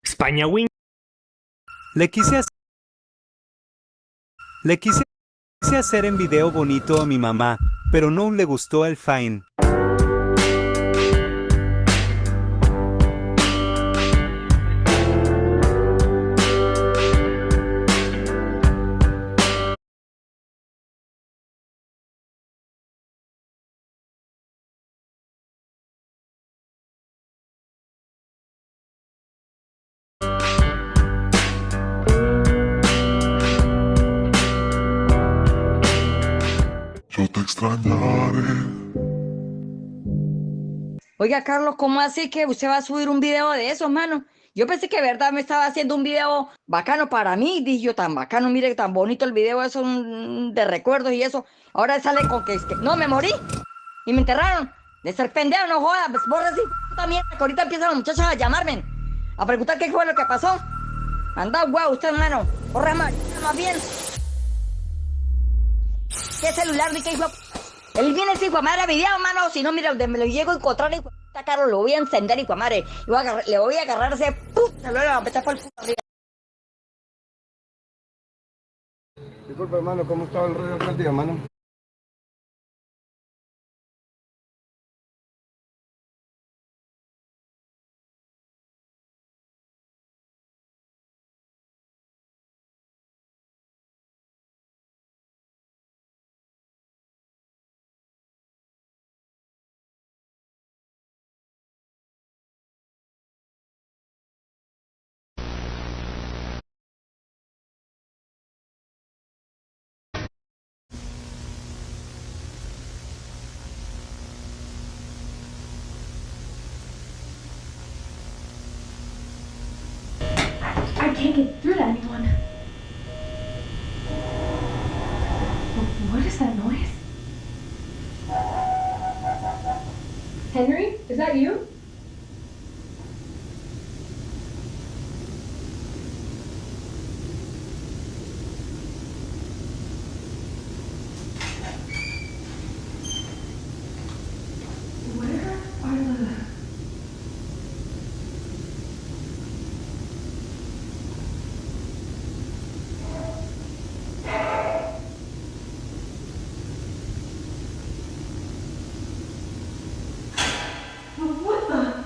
España Win. Le quise, hac- le quise hacer en video bonito a mi mamá, pero no le gustó el fine. Yo te extrañaré. Oiga, Carlos, ¿cómo así que usted va a subir un video de eso, mano? Yo pensé que de verdad me estaba haciendo un video bacano para mí, dije yo, tan bacano, mire, tan bonito el video, eso de recuerdos y eso. Ahora sale con que, no, me morí y me enterraron. De ser pendejo, no joda, pues borra así, puta mierda, que ahorita empiezan los muchachos a llamarme, a preguntar qué fue lo que pasó. Anda, guau, usted, hermano, borra más bien. ¿Qué celular ni qué hijo? Él viene ese hijo de madre video, mano. Si no, mira, donde me lo llego a encontrar, hijo de puta, Carlos, lo voy a encender, hijo de madre. Le voy a agarrar ese se lo voy a meter por el puto arriba. Disculpe, hermano, ¿cómo estaba el rollo aquel día, hermano? I can't get through to anyone. What is that noise? Henry, is that you? Where are the... What the?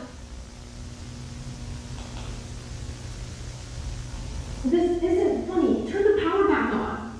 This isn't funny. Turn the power back on.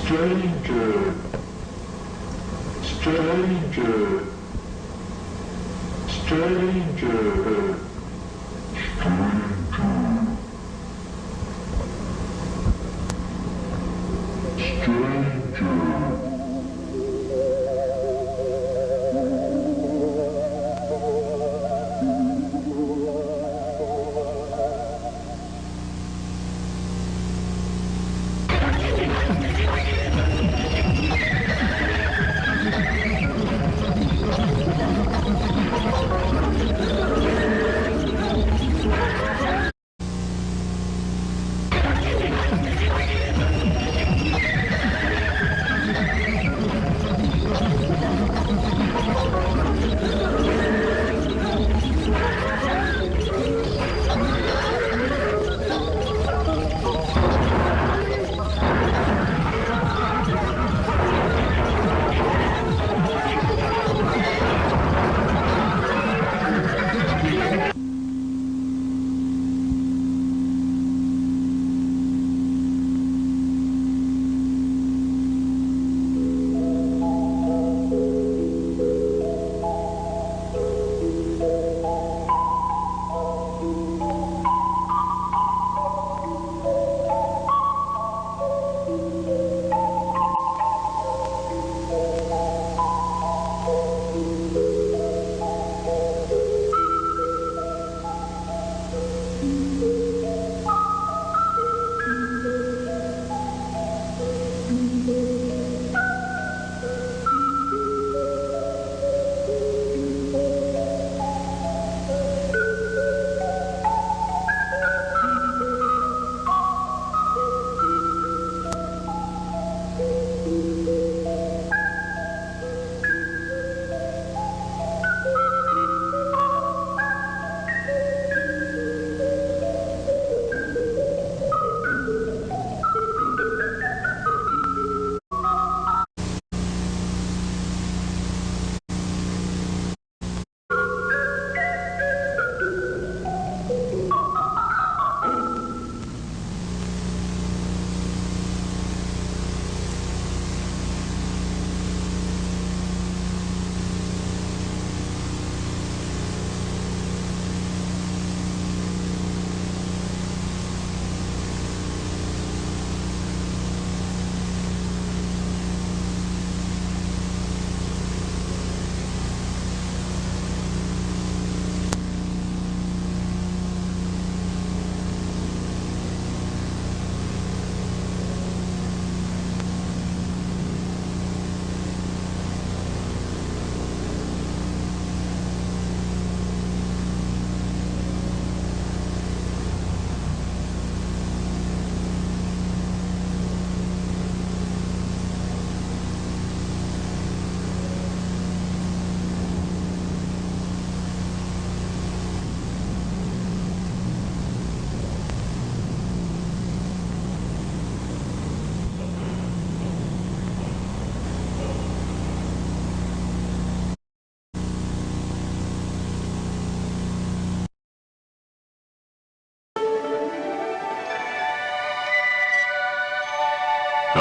Stranger. Stranger. Stranger.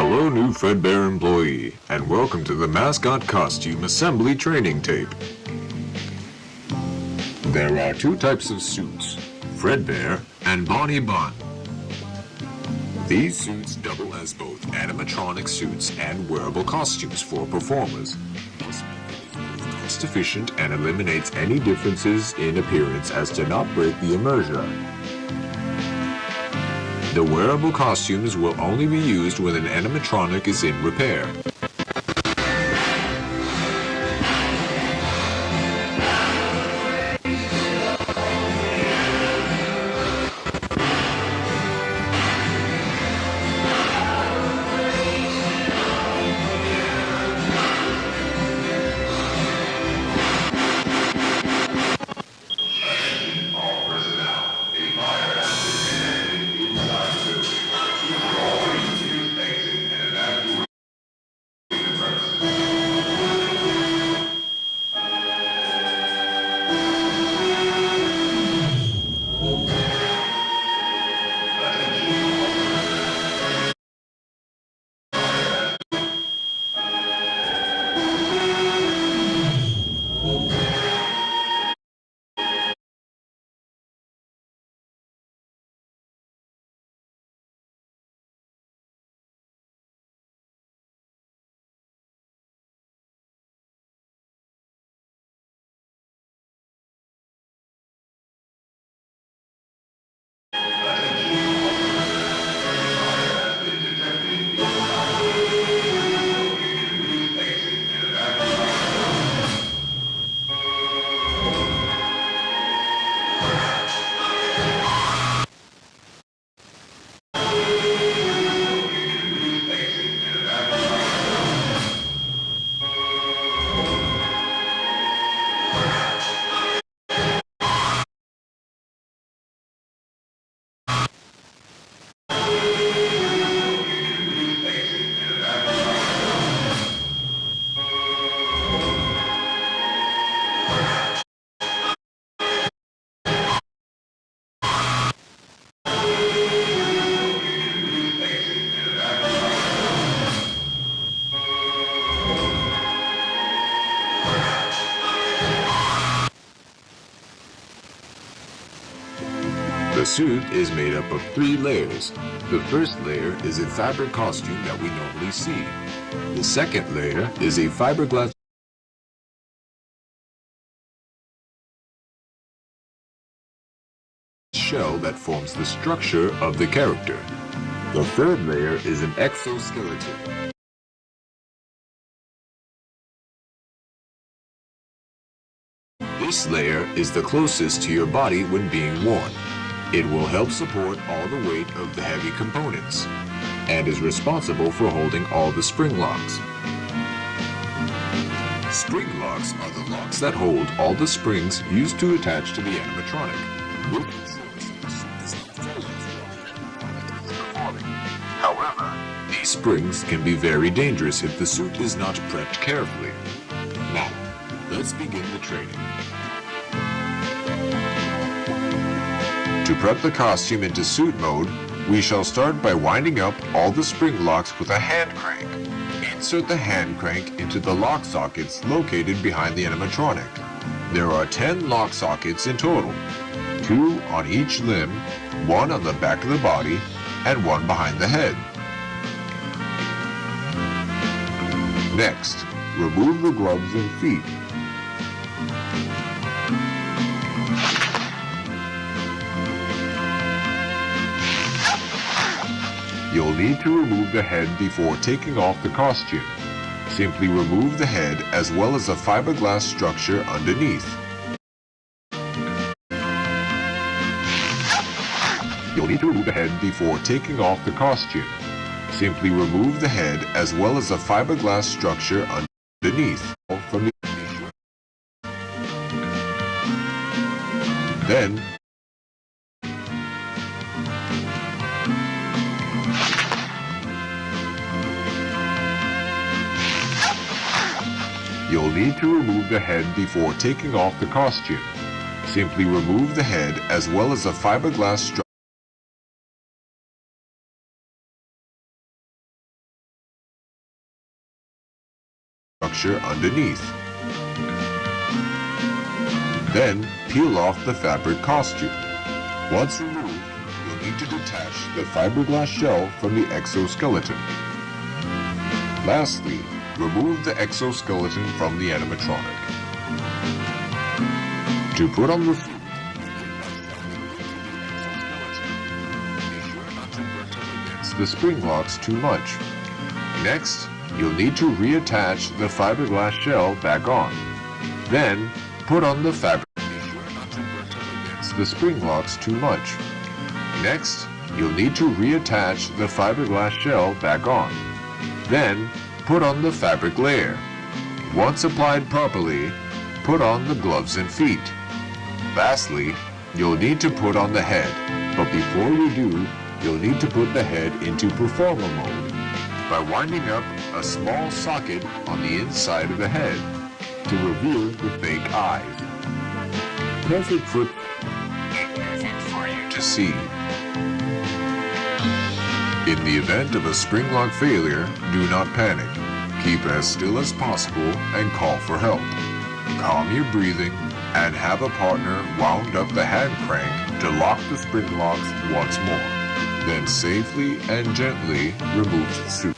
Hello, new Fredbear employee, and welcome to the Mascot Costume Assembly Training Tape. There are two types of suits, Fredbear and Bonnie Bun. These suits double as both animatronic suits and wearable costumes for performers. This method is both cost efficient and eliminates any differences in appearance as to not break the immersion. The wearable costumes will only be used when an animatronic is in repair. The suit is made up of 3 layers. The first layer is a fabric costume that we normally see. The second layer is a fiberglass shell that forms the structure of the character. The third layer is an exoskeleton. This layer is the closest to your body when being worn. It will help support all the weight of the heavy components and is responsible for holding all the spring locks. Spring locks are the locks that hold all the springs used to attach to the animatronic. However, these springs can be very dangerous if the suit is not prepped carefully. Now, let's begin the training. To prep the costume into suit mode, we shall start by winding up all the spring locks with a hand crank. Insert the hand crank into the lock sockets located behind the animatronic. There are 10 lock sockets in total, 2 on each limb, 1 on the back of the body, and 1 behind the head. Next, remove the gloves and feet. You'll need to remove the head before taking off the costume. Simply remove the head as well as the fiberglass structure underneath. You'll need to remove the head before taking off the costume. Simply remove the head as well as the fiberglass structure underneath from the Then you'll need to remove the head before taking off the costume. Simply remove the head as well as the fiberglass structure underneath. Then peel off the fabric costume. Once removed, you'll need to detach the fiberglass shell from the exoskeleton. Lastly, remove the exoskeleton from the animatronic. To put on the suit, be sure not to brush up against the spring locks too much. Next, you'll need to reattach the fiberglass shell back on. Then, put on the fabric. Be sure not to brush up against the spring locks too much. Next, you'll need to reattach the fiberglass shell back on. Then, put on the fabric layer. Once applied properly, put on the gloves and feet. Lastly, you'll need to put on the head, but before you do, you'll need to put the head into performer mode by winding up a small socket on the inside of the head to reveal the fake eyes. Perfect for you to see. In the event of a spring lock failure, do not panic. Keep as still as possible and call for help. Calm your breathing and have a partner wound up the hand crank to lock the spring locks once more. Then safely and gently remove the suit.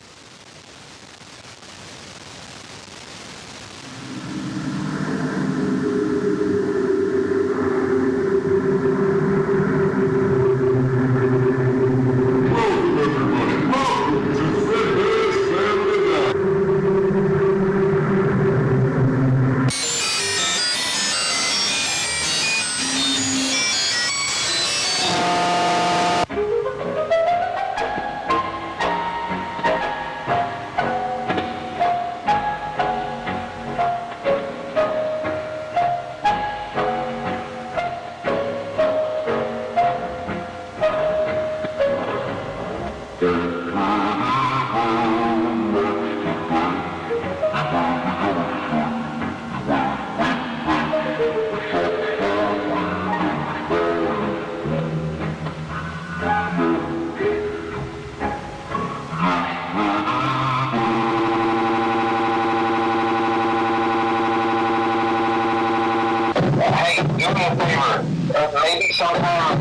maybe somehow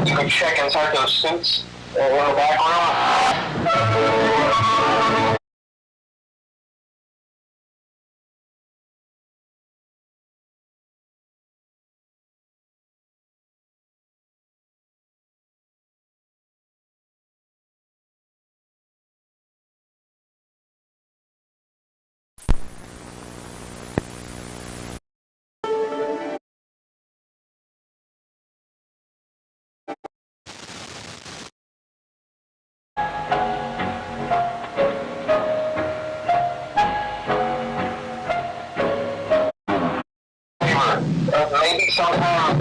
you could check inside those suits in the background. Maybe somehow.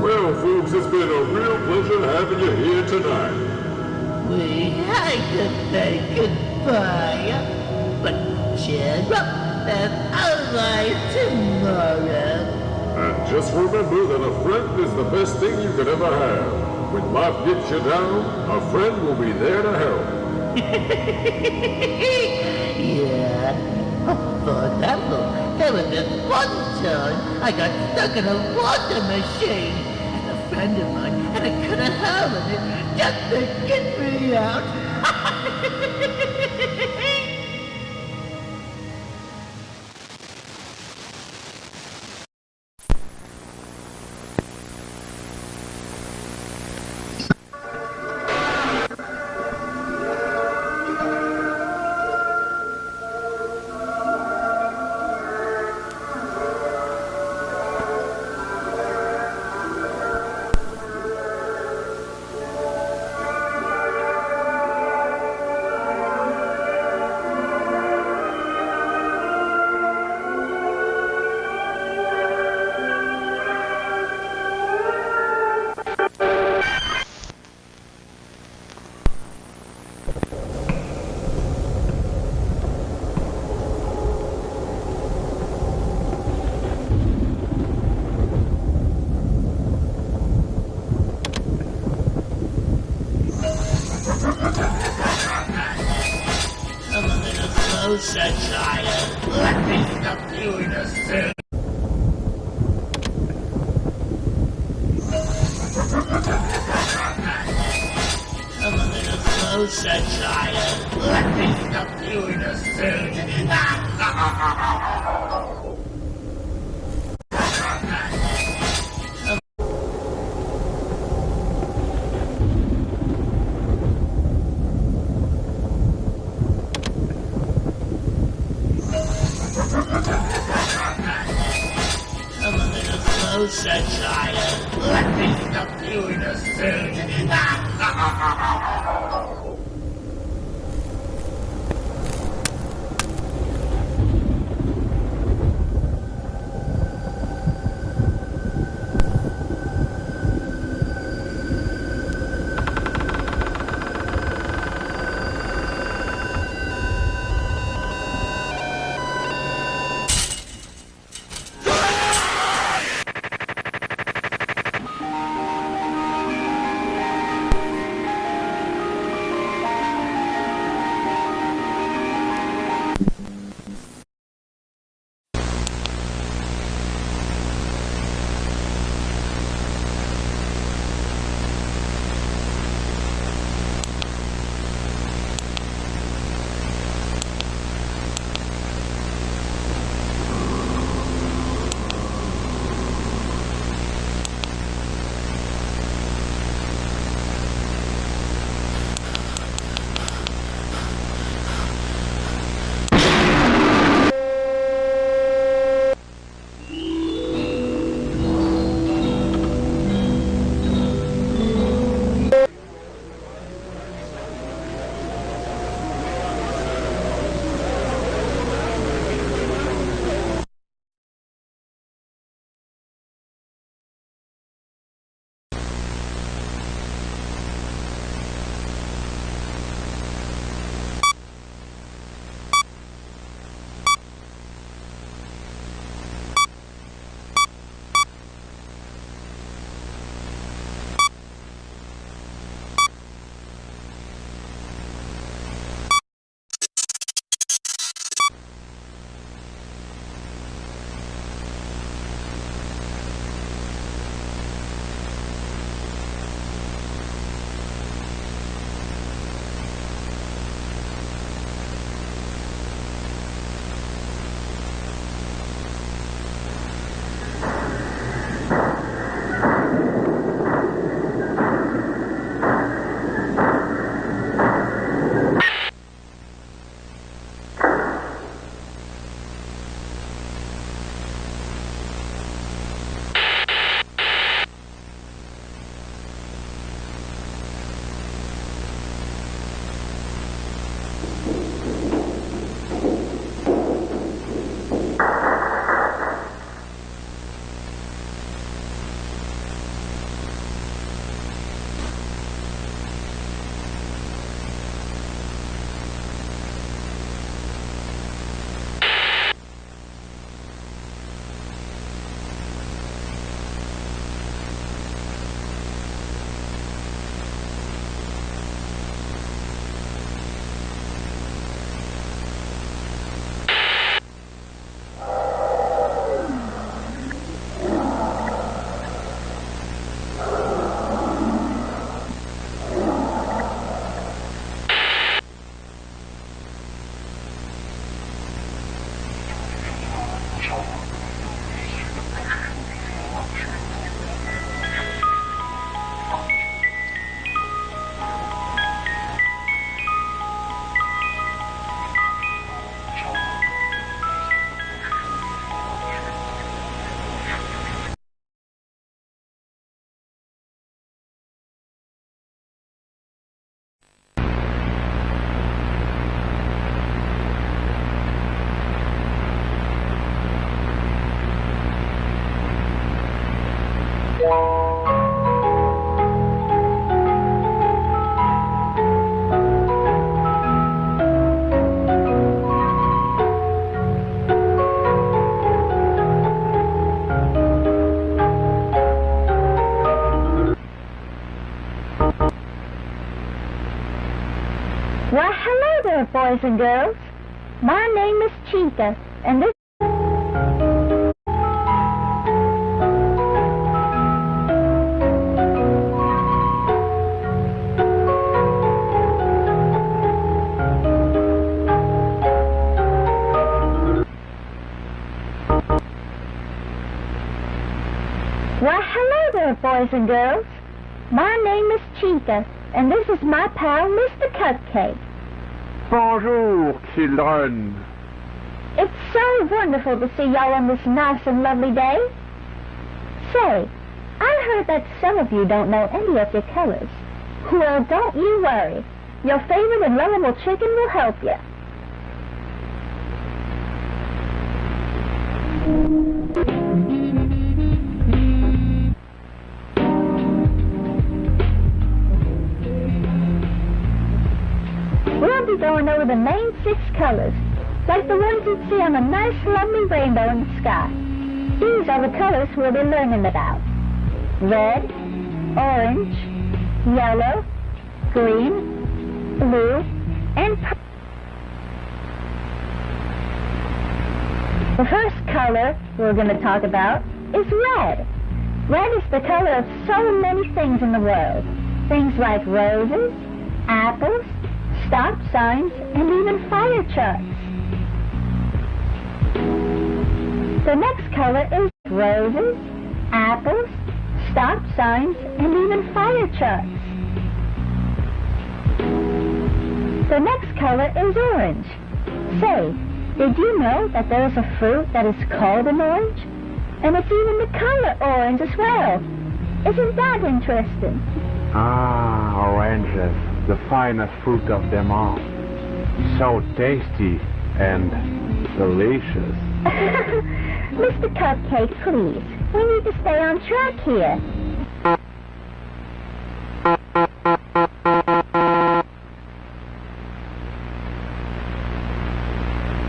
Well, folks, it's been a real pleasure having you here tonight. We hate to say goodbye, but cheer up, there's always tomorrow. And just remember that a friend is the best thing you could ever have. When life gets you down, a friend will be there to help. Yeah. For example, there was this one time I got stuck in a water machine, and a friend of mine had a cut a hole in it just to get me out. closer, child. Let me stuff you in a suit. Come a little closer, child. Let me stuff you in a suit. Come a little closer, child. Let me stuff you in a suit. Well, hello there, boys and girls. My name is Chica, and this... Why, hello there, boys and girls. My name is Chica, and this is my pal, Mr. Cupcake. Bonjour, children. It's so wonderful to see y'all on this nice and lovely day. Say, I heard that some of you don't know any of your colors. Well, don't you worry. Your favorite and lovable chicken will help you. We'll be going over the main 6 colors, like the ones you see on a nice, lovely rainbow in the sky. These are the colors we'll be learning about. Red, orange, yellow, green, blue, and purple. The first color we're going to talk about is red. Red is the color of so many things in the world. Things like roses, apples, stop signs, and even fire trucks. The next color is roses, apples, stop signs, and even fire trucks. The next color is orange. Say, did you know that there is a fruit that is called an orange? And it's even the color orange as well. Isn't that interesting? Ah, oranges, the finest fruit of them all. So tasty and delicious. Mr. Cupcake, please. We need to stay on track here.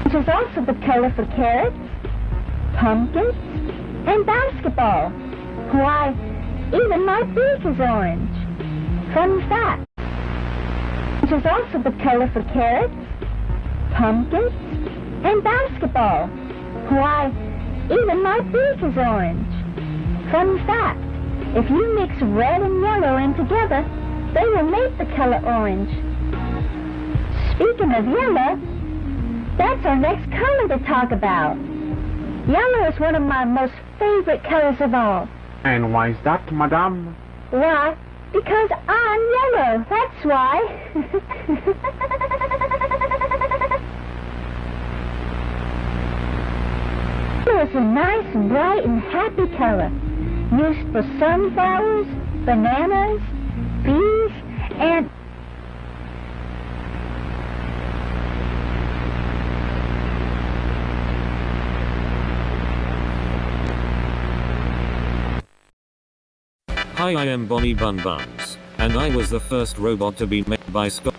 Which is also the color for carrots, pumpkins, and basketball. Why, even my beak is orange. Fun fact. Which is also the color for carrots, pumpkins, and basketball. Why, even my beak is orange. Fun fact. If you mix red and yellow in together, they will make the color orange. Speaking of yellow, that's our next color to talk about. Yellow is one of my most favorite colors of all. And why is that, madame? Why? Because I'm yellow, that's why. Yellow is a nice, bright, and happy color. Used for sunflowers, bananas, bees, and... Hi, I am Bonnie Bun Buns, and I was the first robot to be made by Scott.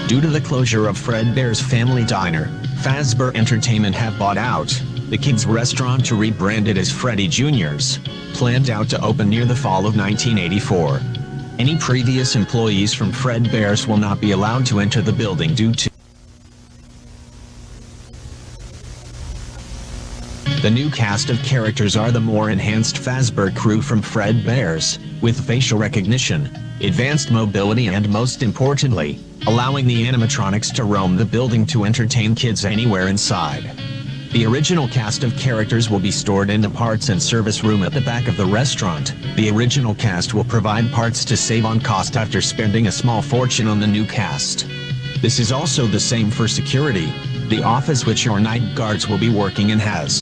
Due to the closure of Fredbear's Family Diner, Fazbear Entertainment have bought out the kids' restaurant to rebrand it as Freddy Jr.'s, planned out to open near the fall of 1984. Any previous employees from Fredbear's will not be allowed to enter the building due to the new cast of characters are the more enhanced Fazbear crew from Fredbear's, with facial recognition, advanced mobility and most importantly, allowing the animatronics to roam the building to entertain kids anywhere inside. The original cast of characters will be stored in the parts and service room at the back of the restaurant. The original cast will provide parts to save on cost after spending a small fortune on the new cast. This is also the same for security. The office which your night guards will be working in has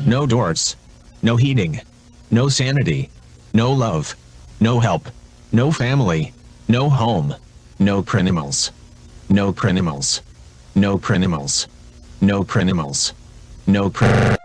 no doors, no heating, no sanity, no love, no help, no family, no home, no criminals, no criminals, no criminals, no criminals, no criminals.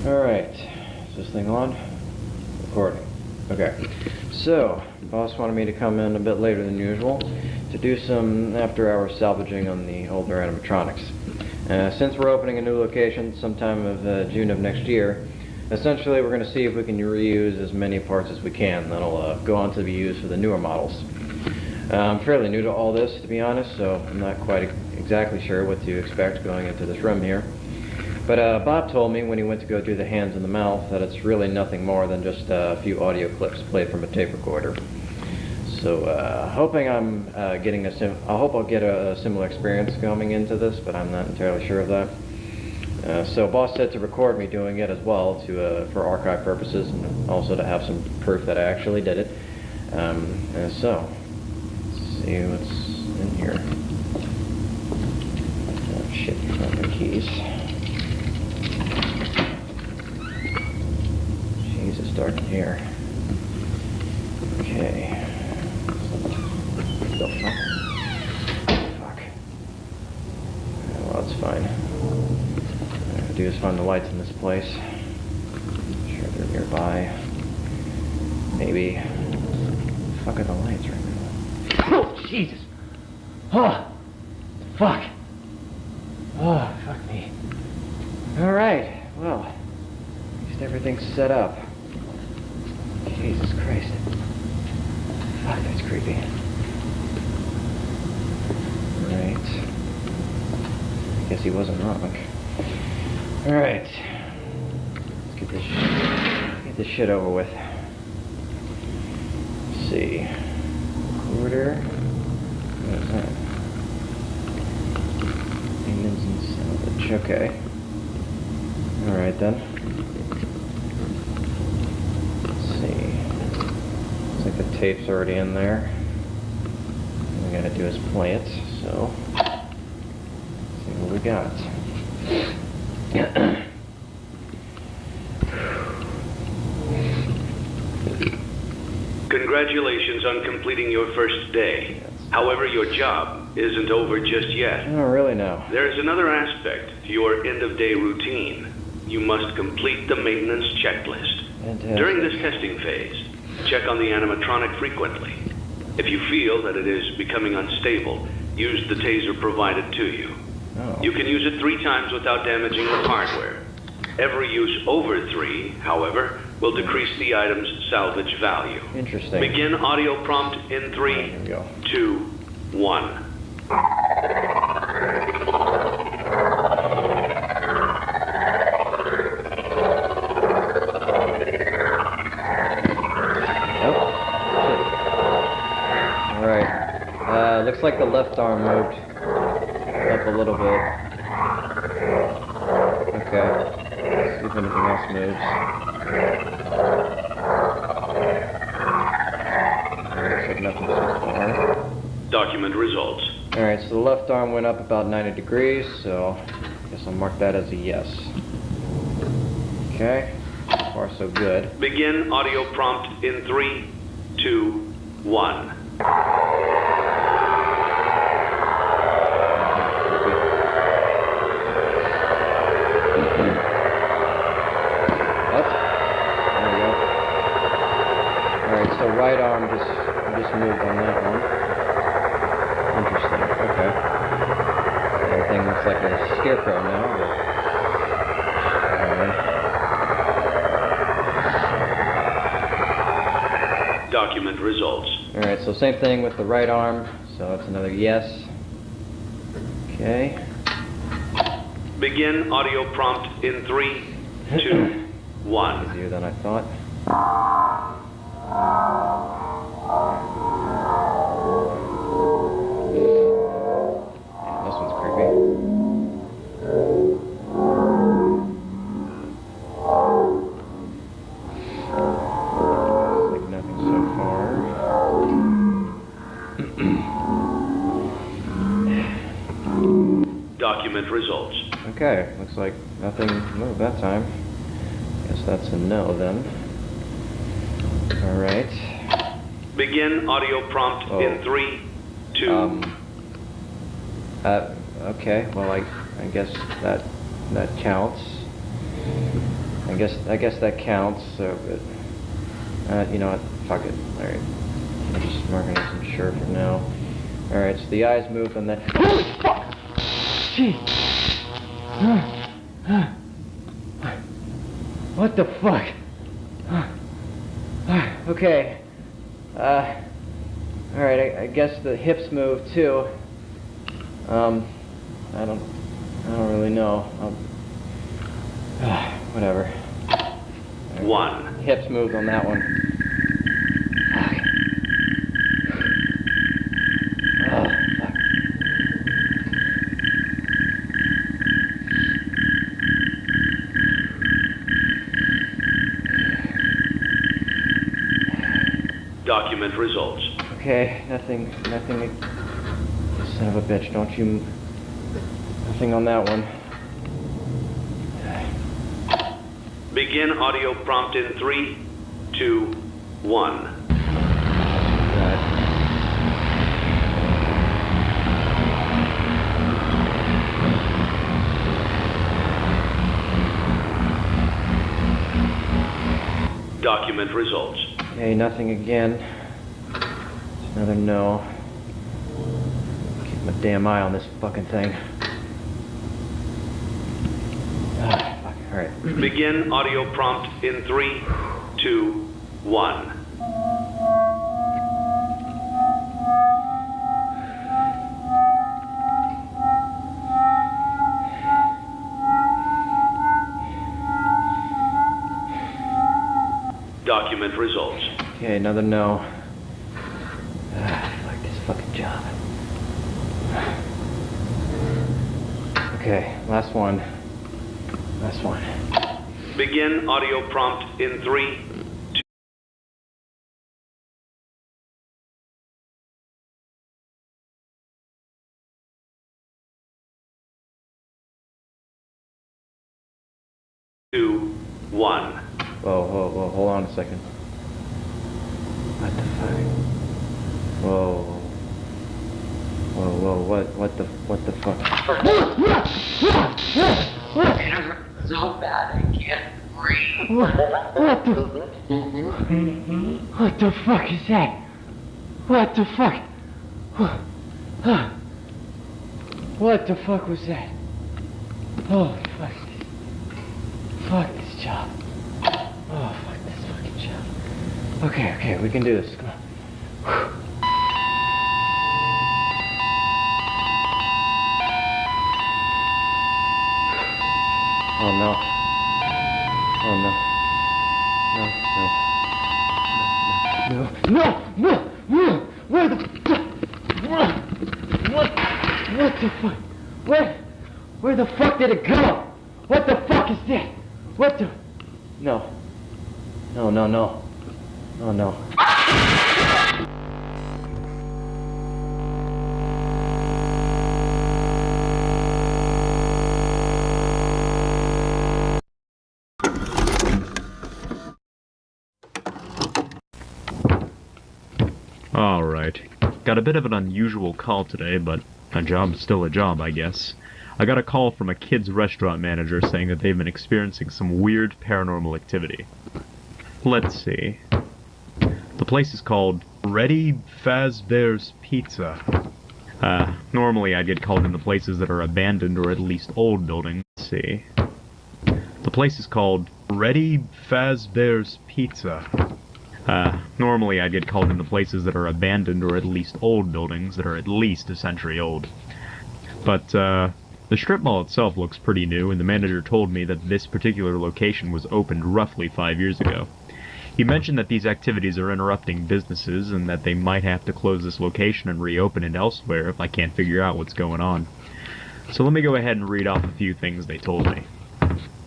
Alright, is this thing on? Recording. Okay. So, boss wanted me to come in a bit later than usual to do some after-hours salvaging on the older animatronics. Since we're opening a new location sometime of June of next year, essentially we're going to see if we can reuse as many parts as we can that'll go on to be used for the newer models. I'm fairly new to all this, to be honest, so I'm not quite exactly sure what to expect going into this room here. But Bob told me when he went to go do the hands and the mouth that it's really nothing more than just a few audio clips played from a tape recorder. So hoping I'm I hope I'll get a similar experience coming into this, but I'm not entirely sure of that. So boss said to record me doing it as well for archive purposes and also to have some proof that I actually did it. So let's see what's in here. Oh shit, fucking keys. Jesus, dark in here. Okay. The fuck? Well, that's fine. What I have to do is find the lights in this place. I'm sure they're nearby. Maybe. Fuck are the lights right now? Oh, Jesus! Oh! Fuck! Oh, fuck me. Alright, well, at least everything's set up. Jesus Christ. Fuck, that's creepy. Right. I guess he wasn't wrong. Alright. Let's get this shit over with. Let's see. Order. What is that? Maintenance and salvage. Okay. Alright then. Let's see. Looks like the tape's already in there. All we gotta do is play it, so let's see what we got. Congratulations on completing your first day. However, your job isn't over just yet. I don't really know. There's another aspect to your end-of-day routine. You must complete the maintenance checklist. Fantastic. During this testing phase, check on the animatronic frequently. If you feel that it is becoming unstable, use the taser provided to you. Oh. You can use it 3 times without damaging the hardware. Every use over 3, however, will decrease the item's salvage value. Interesting. Begin audio prompt in 3, Here we go. 2, 1. Alright. Looks like the left arm moved up a little bit. Okay. Let's see if anything else moves. Looks like nothing so far. Document results. Alright, so the left arm went up about 90 degrees, so I guess I'll mark that as a yes. Okay. So far so good. Begin audio prompt in 3, 2, 1. So right arm just moved on that one. Interesting. Okay. Everything looks like a scarecrow now. But, Document results. all right. So same thing with the right arm. So that's another yes. Okay. Begin audio prompt in 3, 2, 1. Easier than I thought. This one's creepy. Like nothing so far. Document results. Okay, looks like nothing moved that time. Guess that's a no then. Alright. Begin audio prompt in 3, 2. Okay, well I guess that counts. I guess that counts, so you know what, fuck it. Alright. I'm just marking this unsure for now. Alright, so the eyes moved on that. Holy fuck! Gee! What the fuck? Okay. Alright, I guess the hips move too. I don't really know. Whatever. 1. Hips moved on that one. Fuck. Oh, fuck. Document results. Okay, nothing. Son of a bitch, don't you... Nothing on that one. Begin audio prompt in 3, 2, 1. Document results. Okay, nothing again. It's another no. Keep my damn eye on this fucking thing. Fuck, alright. Begin audio prompt in 3, 2, 1. Document results. Okay, another no. Fuck this fucking job. Okay, last one. Last one. Begin audio prompt in 3, 2, 1. Whoa, hold on a second. What the fuck? Whoa. What the fuck? So bad I can't breathe. What the fuck is that? What the fuck? What the fuck was that? Oh, fuck. Fuck this job. Oh, fuck this fucking job. Okay, we can do this. Come on. Oh no. Oh no. No. Where the what the fuck? Where the fuck did it go? What the fuck is that? What the? No. Oh no. Alright. Got a bit of an unusual call today, but a job's still a job, I guess. I got a call from a kid's restaurant manager saying that they've been experiencing some weird paranormal activity. Let's see. The place is called Freddy Fazbear's Pizza. Normally I'd get called into places that are abandoned or at least old buildings. Let's see. The place is called Freddy Fazbear's Pizza. Normally I'd get called into places that are abandoned or at least old buildings that are at least a century old. But, the strip mall itself looks pretty new, and the manager told me that this particular location was opened roughly 5 years ago. He mentioned that these activities are interrupting businesses and that they might have to close this location and reopen it elsewhere if I can't figure out what's going on. So let me go ahead and read off a few things they told me.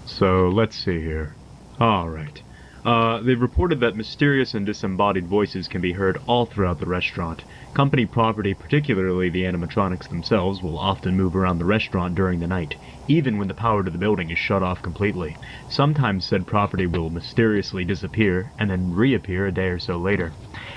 So, let's see here. Alright. They've reported that mysterious and disembodied voices can be heard all throughout the restaurant. Company property, particularly the animatronics themselves, will often move around the restaurant during the night, even when the power to the building is shut off completely. Sometimes said property will mysteriously disappear, and then reappear a day or so later.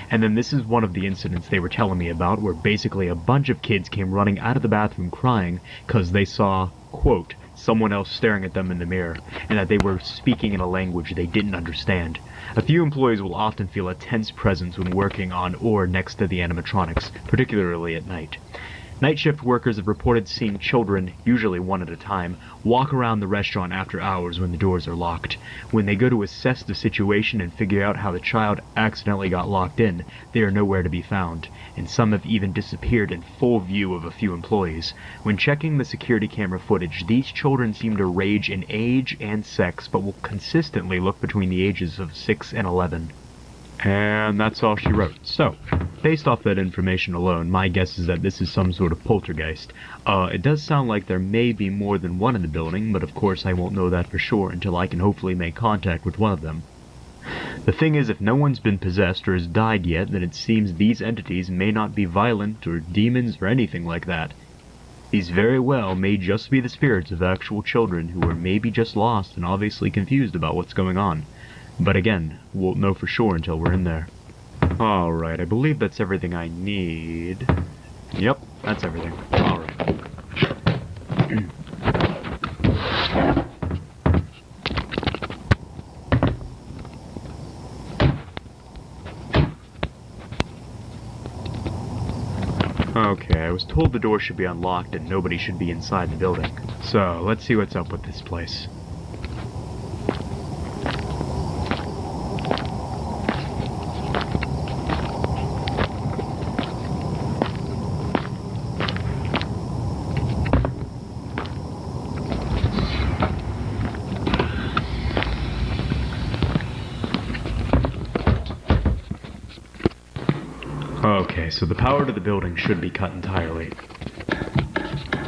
And then this is one of the incidents they were telling me about, where basically a bunch of kids came running out of the bathroom crying, 'cause they saw, quote, someone else staring at them in the mirror, and that they were speaking in a language they didn't understand. A few employees will often feel a tense presence when working on or next to the animatronics, particularly at night. Night shift workers have reported seeing children, usually one at a time, walk around the restaurant after hours when the doors are locked. When they go to assess the situation and figure out how the child accidentally got locked in, they are nowhere to be found, and some have even disappeared in full view of a few employees. When checking the security camera footage, these children seem to range in age and sex, but will consistently look between the ages of 6 and 11. And that's all she wrote. So, based off that information alone, my guess is that this is some sort of poltergeist. It does sound like there may be more than one in the building, but of course I won't know that for sure until I can hopefully make contact with one of them. The thing is, if no one's been possessed or has died yet, then it seems these entities may not be violent or demons or anything like that. These very well may just be the spirits of actual children who are maybe just lost and obviously confused about what's going on. But again, won't know for sure until we're in there. Alright, I believe that's everything I need. Yep, that's everything. Alright. Okay, I was told the door should be unlocked and nobody should be inside the building. So, let's see what's up with this place. Okay, so the power to the building should be cut entirely.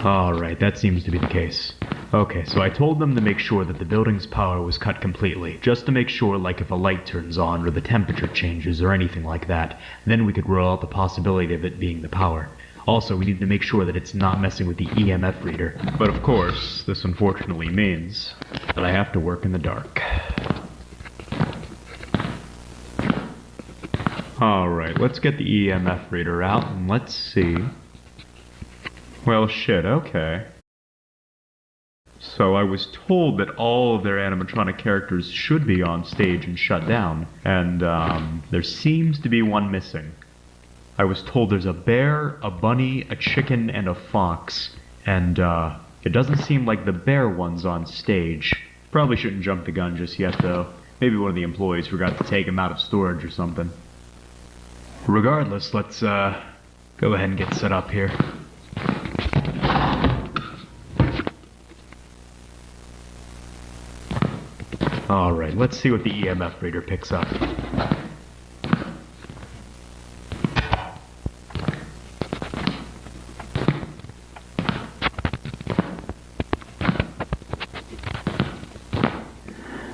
Alright, that seems to be the case. Okay, so I told them to make sure that the building's power was cut completely, just to make sure, like if a light turns on or the temperature changes or anything like that, then we could rule out the possibility of it being the power. Also, we need to make sure that it's not messing with the EMF reader. But of course, this unfortunately means that I have to work in the dark. Alright, let's get the EMF reader out and let's see. Well, shit, okay. So I was told that all of their animatronic characters should be on stage and shut down, and there seems to be one missing. I was told there's a bear, a bunny, a chicken, and a fox, and it doesn't seem like the bear one's on stage. Probably shouldn't jump the gun just yet, though. Maybe one of the employees forgot to take him out of storage or something. Regardless, let's go ahead and get set up here. Alright, let's see what the EMF reader picks up.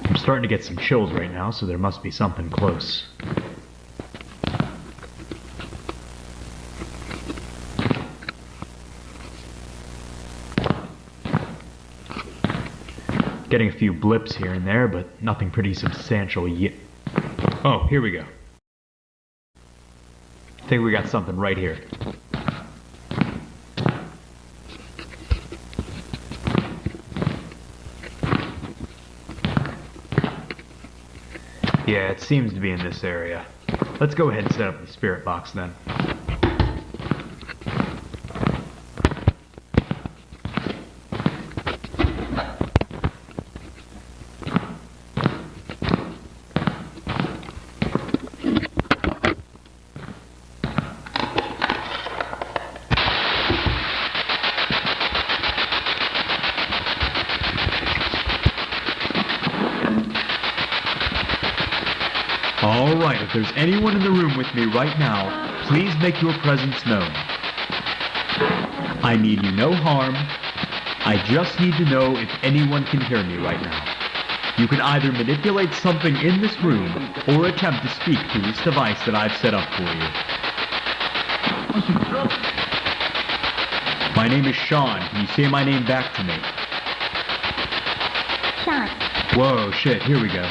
I'm starting to get some chills right now, so there must be something close. Getting a few blips here and there, but nothing pretty substantial yet. Oh, here we go. I think we got something right here. Yeah, it seems to be in this area. Let's go ahead and set up the spirit box then. Alright, if there's anyone in the room with me right now, please make your presence known. I mean you no harm. I just need to know if anyone can hear me right now. You can either manipulate something in this room, or attempt to speak through this device that I've set up for you. My name is Sean. Can you say my name back to me? Sean. Whoa, shit, here we go.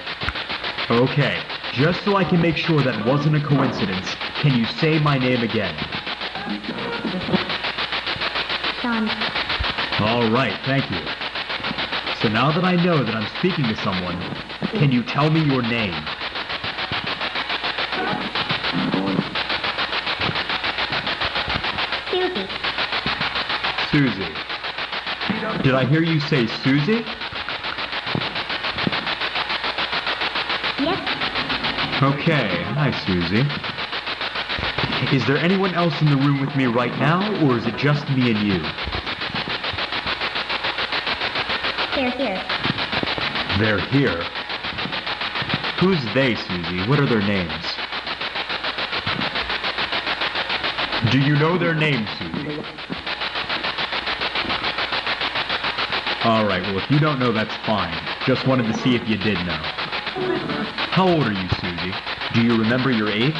Okay. Just so I can make sure that wasn't a coincidence, can you say my name again? Sean. All right, thank you. So now that I know that I'm speaking to someone, can you tell me your name? Susie. Susie. Did I hear you say Susie? Yes. Okay, hi Susie. Is there anyone else in the room with me right now, or is it just me and you? They're here. They're here? Who's they, Susie? What are their names? Do you know their names, Susie? Alright, well if you don't know, that's fine. Just wanted to see if you did know. How old are you, Susie? Do you remember your age?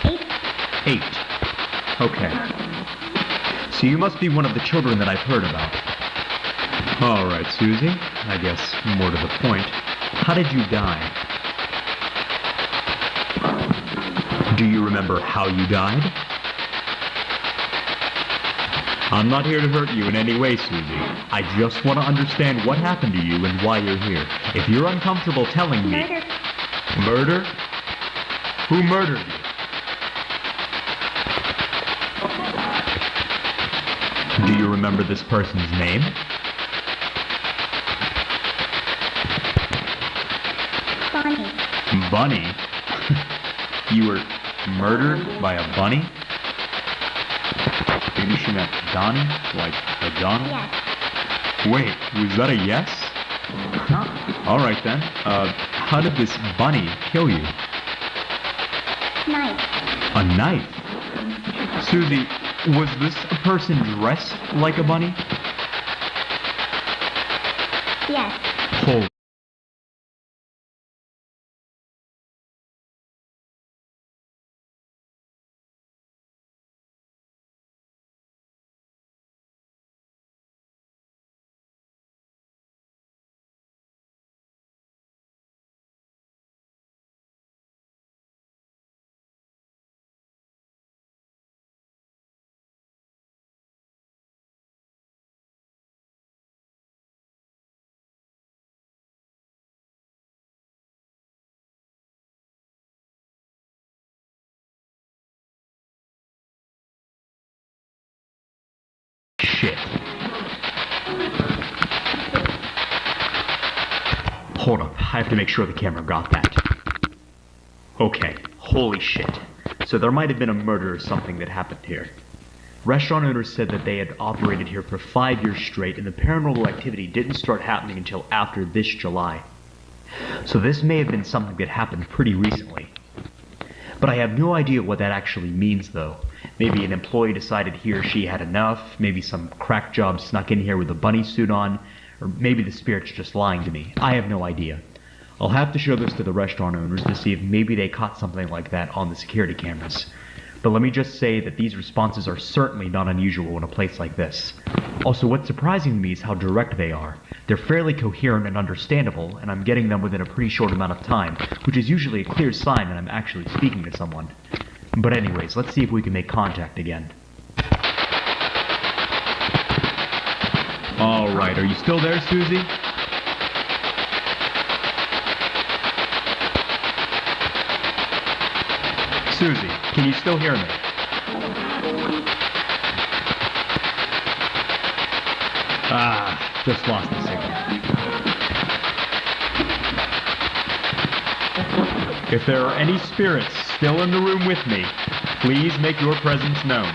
8. 8. Okay. So you must be one of the children that I've heard about. Alright, Susie. I guess more to the point. How did you die? Do you remember how you died? I'm not here to hurt you in any way, Susie. I just want to understand what happened to you and why you're here. If you're uncomfortable telling me... Murder. Murder? Who murdered you? Do you remember this person's name? Bonnie. Bunny? You were murdered by a bunny? Maybe she meant Donnie? Like a Donald? Yes. Wait, was that a yes? Alright then. How did this bunny kill you? knife. A knife? Susie, was this a person dressed like a bunny? Yes. Holy. Shit. Hold up, I have to make sure the camera got that. Okay, holy shit. So there might have been a murder or something that happened here. Restaurant owners said that they had operated here for 5 years straight and the paranormal activity didn't start happening until after this July. So this may have been something that happened pretty recently. But I have no idea what that actually means though. Maybe an employee decided he or she had enough, maybe some crack job snuck in here with a bunny suit on, or maybe the spirit's just lying to me. I have no idea. I'll have to show this to the restaurant owners to see if maybe they caught something like that on the security cameras. But let me just say that these responses are certainly not unusual in a place like this. Also, what's surprising to me is how direct they are. They're fairly coherent and understandable, and I'm getting them within a pretty short amount of time, which is usually a clear sign that I'm actually speaking to someone. But anyways, let's see if we can make contact again. Alright, are you still there, Susie? Susie, can you still hear me? Just lost the signal. If there are any spirits still in the room with me, please make your presence known.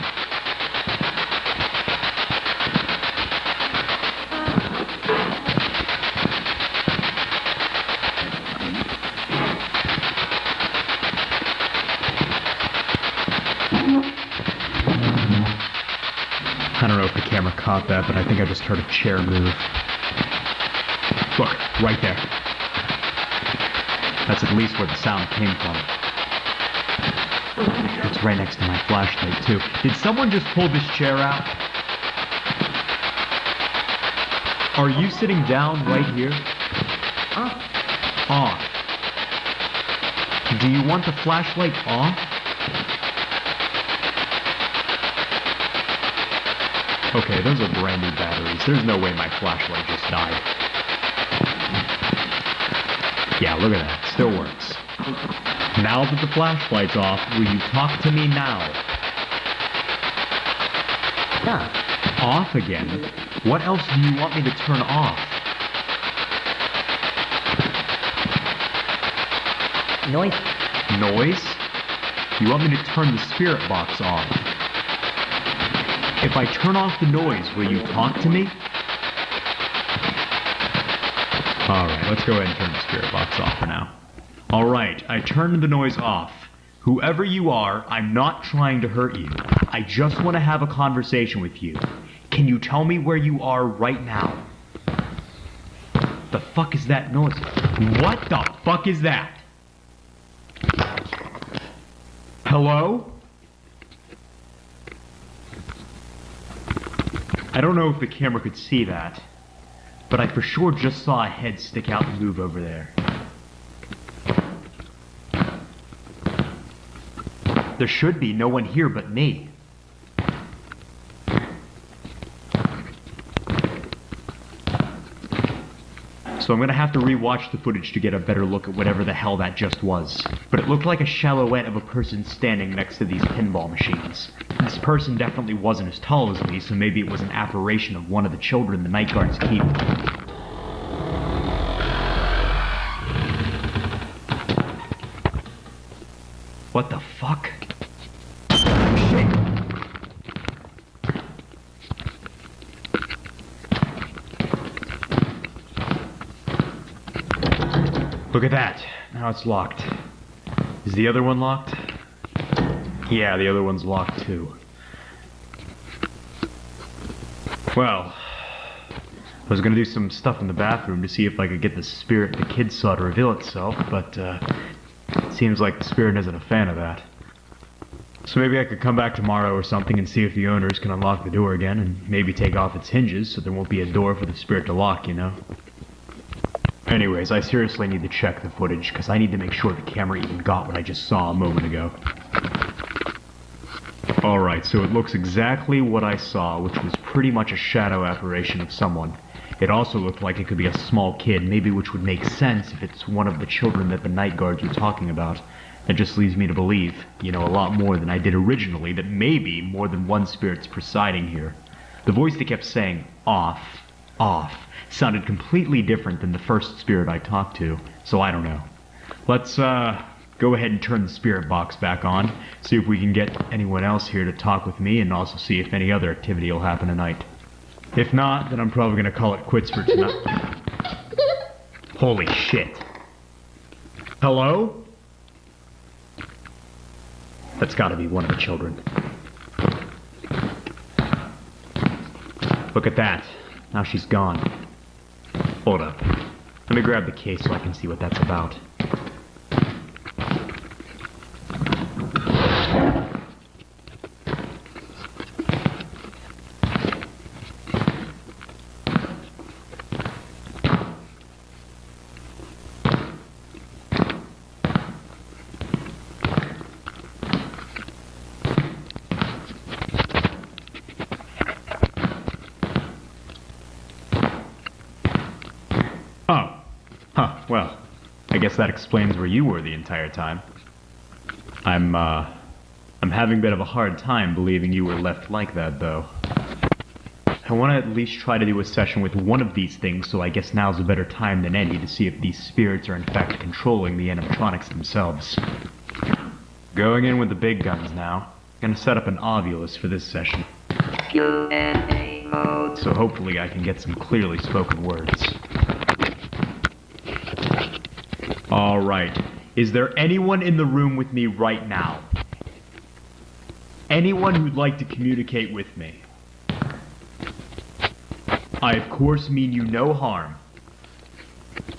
I don't know if the camera caught that, but I think I just heard a chair move. Look, right there. That's at least where the sound came from. It's right next to my flashlight, too. Did someone just pull this chair out? Are you sitting down right here? Off. Do you want the flashlight off? Okay, those are brand new batteries. There's no way my flashlight just died. Yeah, look at that. Still works. Now that the flashlight's off, will you talk to me now? Off again? What else do you want me to turn off? Noise. Noise? You want me to turn the spirit box off? If I turn off the noise, will you talk to me? Alright, let's go ahead and turn the spirit box off for now. Alright, I turned the noise off. Whoever you are, I'm not trying to hurt you. I just want to have a conversation with you. Can you tell me where you are right now? The fuck is that noise? What the fuck is that? Hello? I don't know if the camera could see that, but I for sure just saw a head stick out and move over there. There should be no one here but me. So I'm gonna have to re-watch the footage to get a better look at whatever the hell that just was. But it looked like a silhouette of a person standing next to these pinball machines. This person definitely wasn't as tall as me, so maybe it was an apparition of one of the children the night guards keep. What the fuck? Look at that. Now it's locked. Is the other one locked? Yeah, the other one's locked too. Well, I was gonna do some stuff in the bathroom to see if I could get the spirit the kids saw to reveal itself, but it seems like the spirit isn't a fan of that. So maybe I could come back tomorrow or something and see if the owners can unlock the door again and maybe take off its hinges so there won't be a door for the spirit to lock, you know? Anyways, I seriously need to check the footage because I need to make sure the camera even got what I just saw a moment ago. Alright, so it looks exactly what I saw, which was pretty much a shadow apparition of someone. It also looked like it could be a small kid, maybe, which would make sense if it's one of the children that the night guards were talking about. That just leads me to believe, you know, a lot more than I did originally, that maybe more than one spirit's presiding here. The voice that kept saying, off, sounded completely different than the first spirit I talked to, so I don't know. Let's, go ahead and turn the spirit box back on, see if we can get anyone else here to talk with me, and also see if any other activity will happen tonight. If not, then I'm probably gonna call it quits for tonight. Holy shit. Hello? That's gotta be one of the children. Look at that. Now she's gone. Hold up. Let me grab the case so I can see what that's about. Well, I guess that explains where you were the entire time. I'm having a bit of a hard time believing you were left like that, though. I want to at least try to do a session with one of these things, so I guess now's a better time than any to see if these spirits are in fact controlling the animatronics themselves. Going in with the big guns now. Gonna set up an ovulus for this session. Q&A mode. So hopefully I can get some clearly spoken words. Alright, is there anyone in the room with me right now? Anyone who'd like to communicate with me? I of course mean you no harm.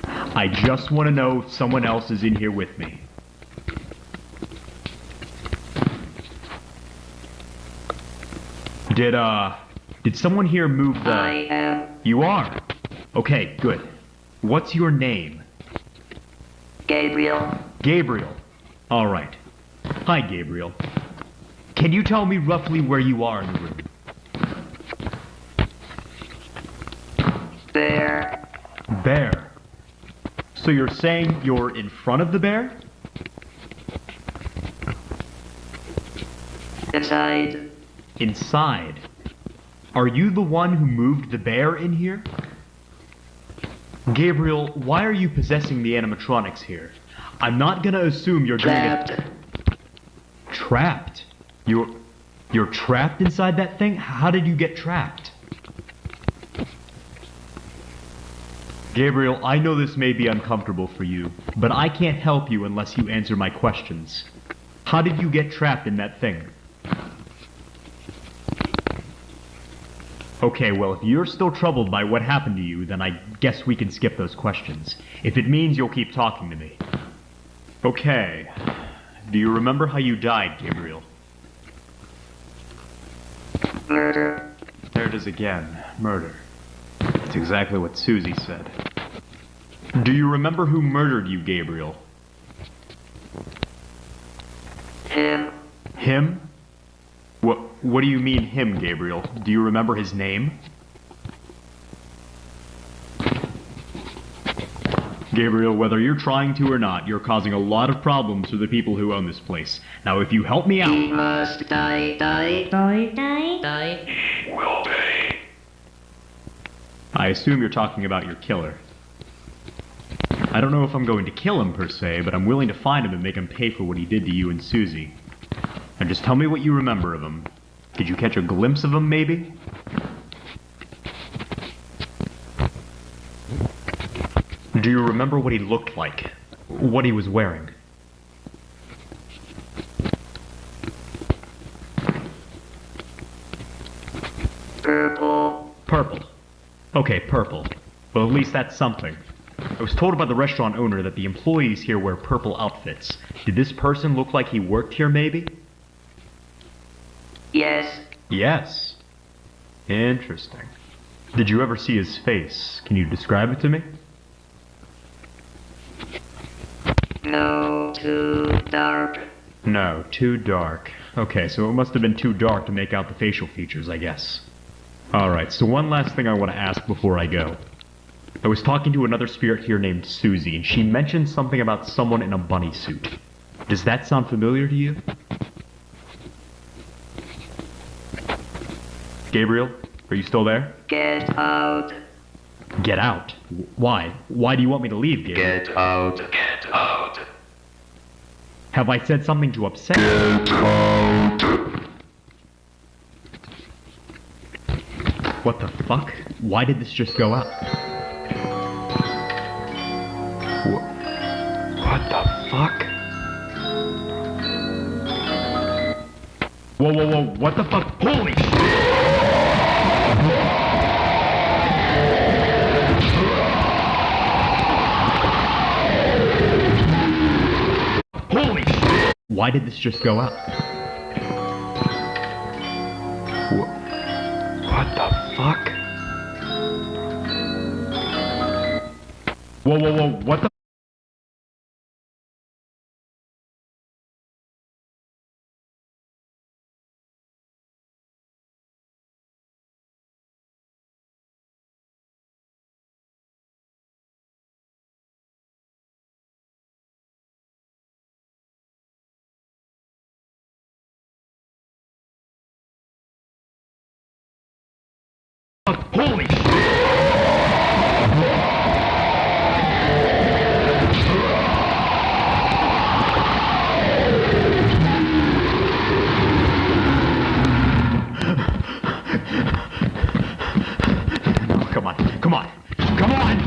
I just want to know if someone else is in here with me. Did someone here move the... I am. You are? Okay, good. What's your name? Gabriel. Gabriel. Alright. Hi, Gabriel. Can you tell me roughly where you are in the room? There. Bear. So you're saying you're in front of the bear? Inside. Inside? Are you the one who moved the bear in here? Gabriel, why are you possessing the animatronics here? I'm not gonna assume you're trapped. Trapped? You're trapped inside that thing? How did you get trapped? Gabriel, I know this may be uncomfortable for you, but I can't help you unless you answer my questions. How did you get trapped in that thing? Okay, well, if you're still troubled by what happened to you, then I guess we can skip those questions. If it means you'll keep talking to me. Okay. Do you remember how you died, Gabriel? Murder. There it is again. Murder. That's exactly what Susie said. Do you remember who murdered you, Gabriel? Him. Him? What do you mean him, Gabriel? Do you remember his name? Gabriel, whether you're trying to or not, you're causing a lot of problems for the people who own this place. Now, if you help me out... He must die. Will pay. I assume you're talking about your killer. I don't know if I'm going to kill him per se, but I'm willing to find him and make him pay for what he did to you and Susie. Now just tell me what you remember of him. Did you catch a glimpse of him, maybe? Do you remember what he looked like? What he was wearing? Purple. Purple. Okay, purple. Well, at least that's something. I was told by the restaurant owner that the employees here wear purple outfits. Did this person look like he worked here, maybe? Yes. Yes. Interesting. Did you ever see his face? Can you describe it to me? No, too dark. No, too dark. Okay, so it must have been too dark to make out the facial features, I guess. Alright, so one last thing I want to ask before I go. I was talking to another spirit here named Susie, and she mentioned something about someone in a bunny suit. Does that sound familiar to you? Gabriel, are you still there? Get out. Get out? Why? Why do you want me to leave, Gabriel? Get out. Get out. Have I said something to upset you? Get out. What the fuck? Why did this just go out? What the fuck? Whoa, whoa, whoa, what the fuck? Holy shit! Holy shit! Why did this just go out? What the fuck? Whoa, whoa, whoa, what the? Holy shit! Come on, come on, come on!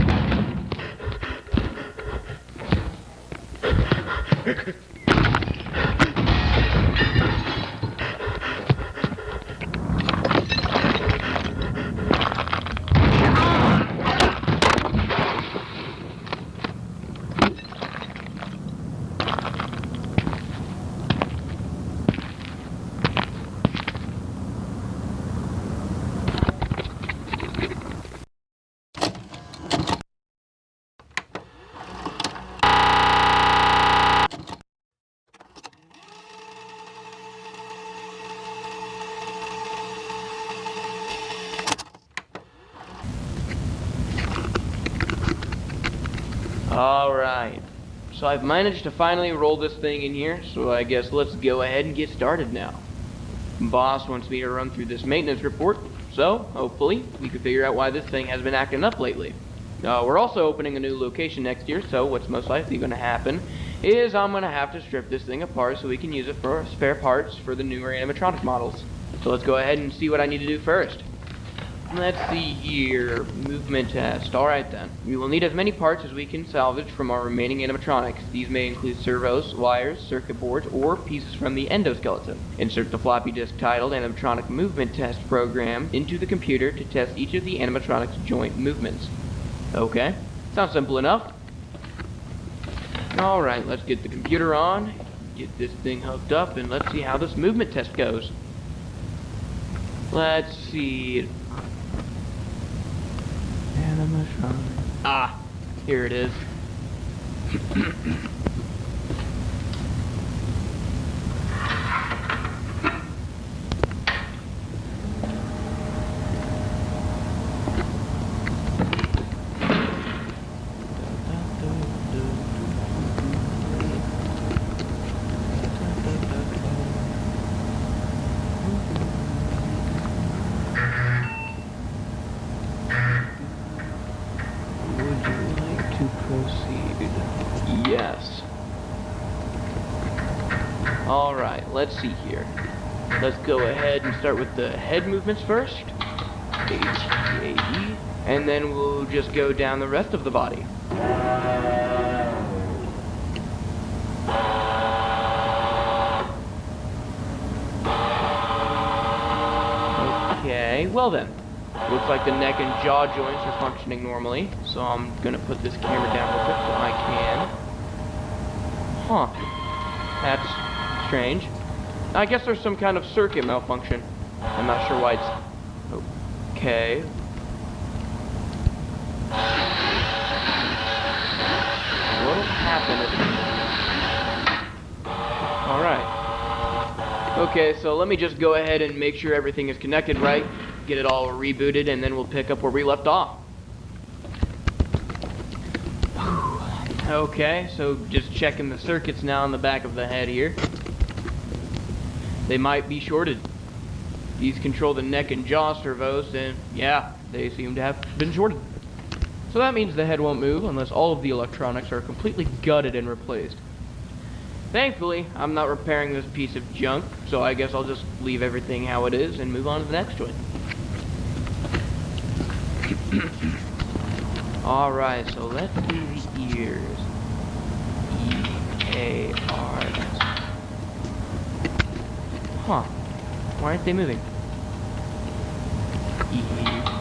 Alright, so I've managed to finally roll this thing in here, so I guess let's go ahead and get started now. Boss wants me to run through this maintenance report, so hopefully we can figure out why this thing has been acting up lately. We're also opening a new location next year, so what's most likely going to happen is I'm going to have to strip this thing apart so we can use it for spare parts for the newer animatronic models. So let's go ahead and see what I need to do first. Let's see here, movement test. Alright then, we will need as many parts as we can salvage from our remaining animatronics. These may include servos, wires, circuit boards, or pieces from the endoskeleton. Insert the floppy disk titled Animatronic Movement Test Program into the computer to test each of the animatronic's joint movements. Okay, sounds simple enough. Alright, let's get the computer on, get this thing hooked up, and let's see how this movement test goes. Let's see. Ah, here it is. Yes. Alright, let's see here. Let's go ahead and start with the head movements first. H-E-A-D. And then we'll just go down the rest of the body. Okay, well then. Looks like the neck and jaw joints are functioning normally, so I'm gonna put this camera down real quick so I can. Huh. That's strange. I guess there's some kind of circuit malfunction. I'm not sure why it's... Okay. What'll happen if... Alright. Okay, so let me just go ahead and make sure everything is connected right, get it all rebooted, and then we'll pick up where we left off. Okay, so just checking the circuits now on the back of the head here. They might be shorted. These control the neck and jaw servos, and yeah, they seem to have been shorted. So that means the head won't move unless all of the electronics are completely gutted and replaced. Thankfully, I'm not repairing this piece of junk, so I guess I'll just leave everything how it is and move on to the next joint. Alright, so let's do the ears. E-A-R-S. Huh. Why aren't they moving? E-A-R-S.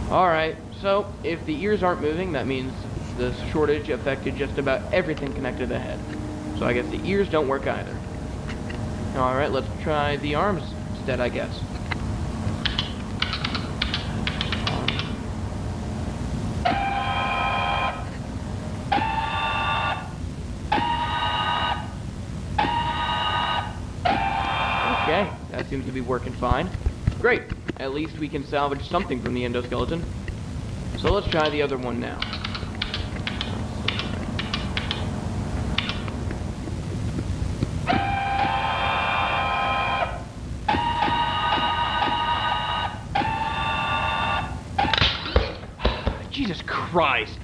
Alright, so if the ears aren't moving, that means the shortage affected just about everything connected to the head. So I guess the ears don't work either. Alright, let's try the arms instead, I guess. Okay, that seems to be working fine. Great, at least we can salvage something from the endoskeleton. So let's try the other one now. Jesus Christ.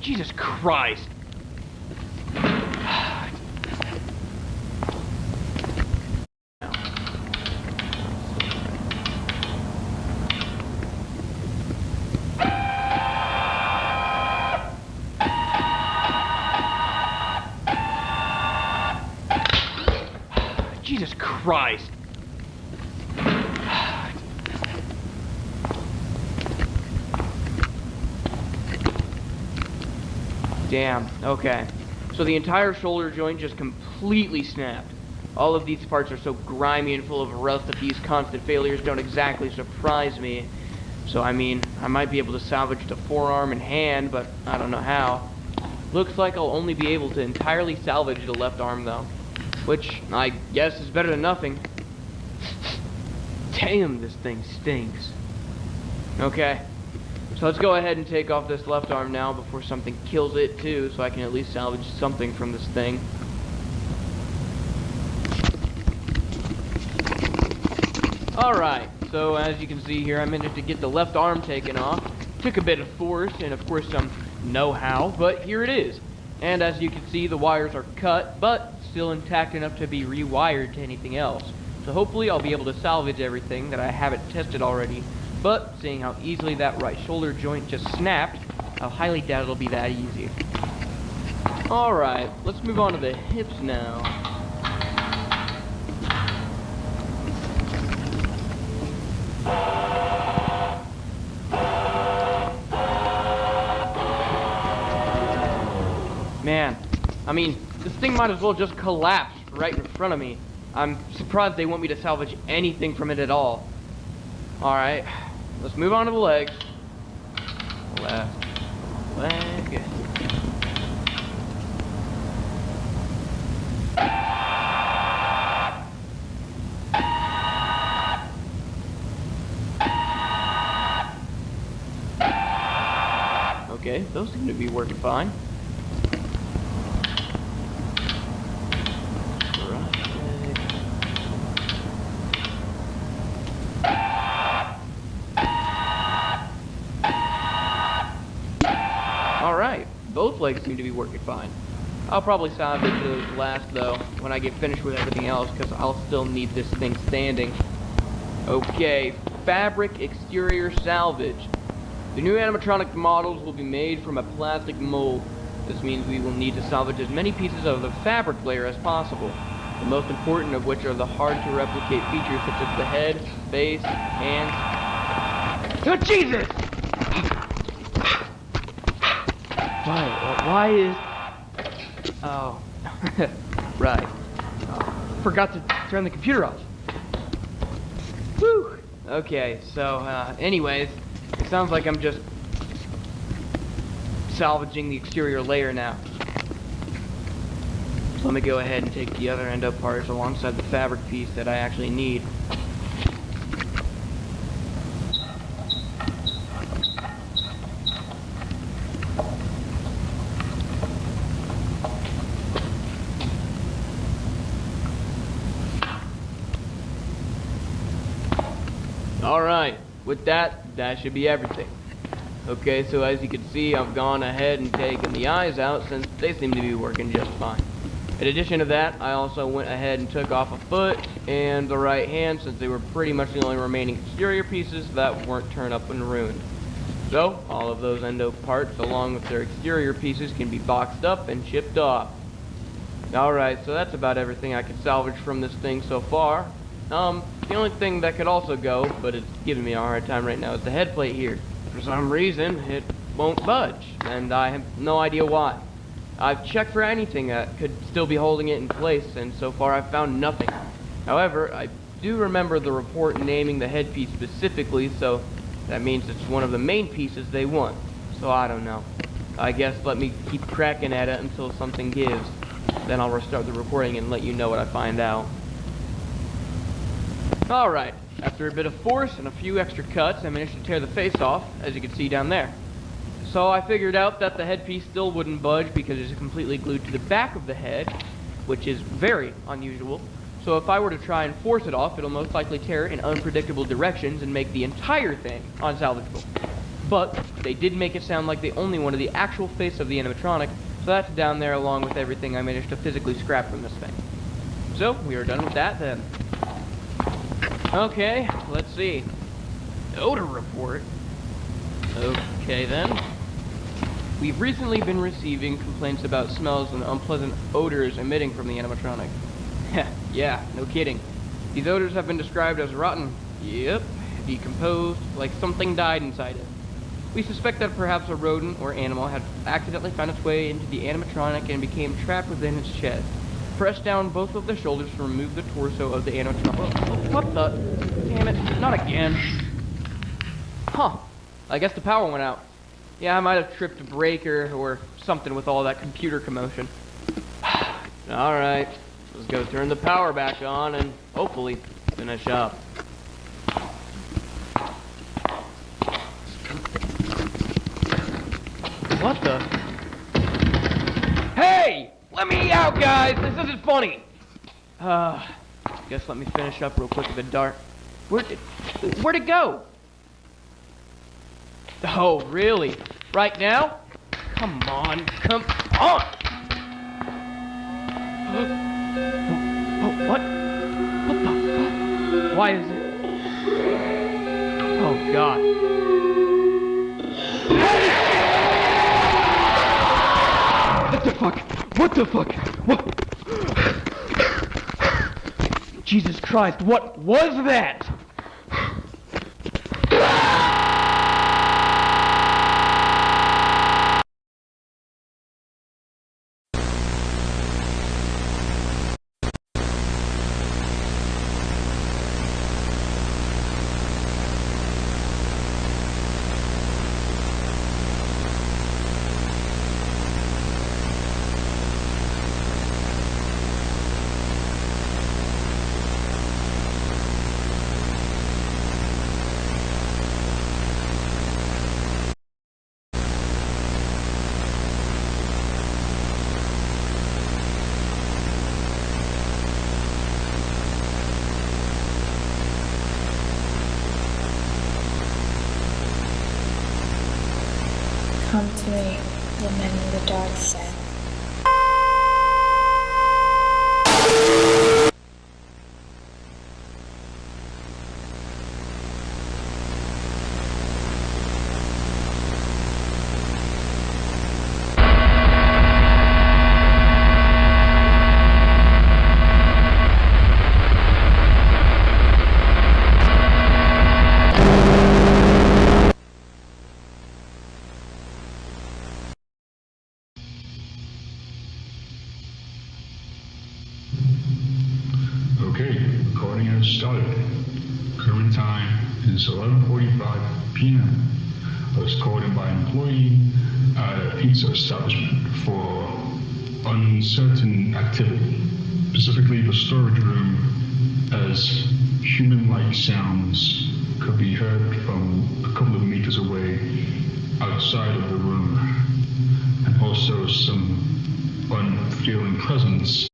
Jesus Christ. Jesus Christ. Damn, okay. So the entire shoulder joint just completely snapped. All of these parts are so grimy and full of rust that these constant failures don't exactly surprise me. So I mean, I might be able to salvage the forearm and hand, but I don't know how. Looks like I'll only be able to entirely salvage the left arm though. Which, I guess, is better than nothing. Damn, this thing stinks. Okay, so let's go ahead and take off this left arm now before something kills it too, so I can at least salvage something from this thing. Alright, so as you can see here, I managed to get the left arm taken off. Took a bit of force and of course some know-how, but here it is. And as you can see, the wires are cut, but still intact enough to be rewired to anything else. So hopefully I'll be able to salvage everything that I haven't tested already. But seeing how easily that right shoulder joint just snapped, I highly doubt it'll be that easy. Alright, let's move on to the hips now. Man, I mean, this thing might as well just collapse right in front of me. I'm surprised they want me to salvage anything from it at all. Alright, let's move on to the legs. Left leg. Okay, those seem to be working fine. Alright, both legs seem to be working fine. I'll probably salvage those last though, when I get finished with everything else, because I'll still need this thing standing. Okay, fabric exterior salvage. The new animatronic models will be made from a plastic mold. This means we will need to salvage as many pieces of the fabric layer as possible, the most important of which are the hard-to-replicate features such as the head, face, hands... Oh, Jesus! Why is... Oh, right. Oh, forgot to turn the computer off. Whew! Okay, so, anyways, it sounds like I'm just salvaging the exterior layer now. So let me go ahead and take the other endo parts alongside the fabric piece that I actually need. Alright, with that should be everything. Okay, so as you can see, I've gone ahead and taken the eyes out since they seem to be working just fine. In addition to that, I also went ahead and took off a foot and the right hand since they were pretty much the only remaining exterior pieces that weren't torn up and ruined. So, all of those endo parts along with their exterior pieces can be boxed up and shipped off. Alright, so that's about everything I can salvage from this thing so far. The only thing that could also go, but it's giving me a hard time right now, is the head plate here. For some reason, it won't budge, and I have no idea why. I've checked for anything that could still be holding it in place, and so far I've found nothing. However, I do remember the report naming the headpiece specifically, so that means it's one of the main pieces they want. So I don't know. I guess let me keep cracking at it until something gives. Then I'll restart the recording and let you know what I find out. Alright, after a bit of force and a few extra cuts, I managed to tear the face off, as you can see down there. So I figured out that the headpiece still wouldn't budge because it's completely glued to the back of the head, which is very unusual. So if I were to try and force it off, it'll most likely tear in unpredictable directions and make the entire thing unsalvageable. But they did make it sound like they only wanted the actual face of the animatronic, so that's down there along with everything I managed to physically scrap from this thing. So we are done with that then. Okay, let's see. Odor report. Okay then. We've recently been receiving complaints about smells and unpleasant odors emitting from the animatronic. Yeah, no kidding. These odors have been described as rotten. Yep, decomposed, like something died inside it. We suspect that perhaps a rodent or animal had accidentally found its way into the animatronic and became trapped within its chest. Press down both of the shoulders to remove the torso of the animatronic. What the? Damn it, not again. Huh, I guess the power went out. Yeah, I might have tripped a breaker or something with all that computer commotion. Alright, let's go turn the power back on and hopefully finish up. What the? Hey! Let me out, guys! This isn't funny! Guess let me finish up real quick in the dark. Where'd it go? Oh, really? Right now? Come on, come on! Oh, what? What the fuck? Why is it? Oh, God. What the fuck? What the fuck? What? Jesus Christ, what was that? Come to me, the men in the dark side. has started. Current time is 11:45 p.m. I was called in by an employee at a pizza establishment for uncertain activity, specifically the storage room, as human-like sounds could be heard from a couple of meters away outside of the room, and also some unfeeling presence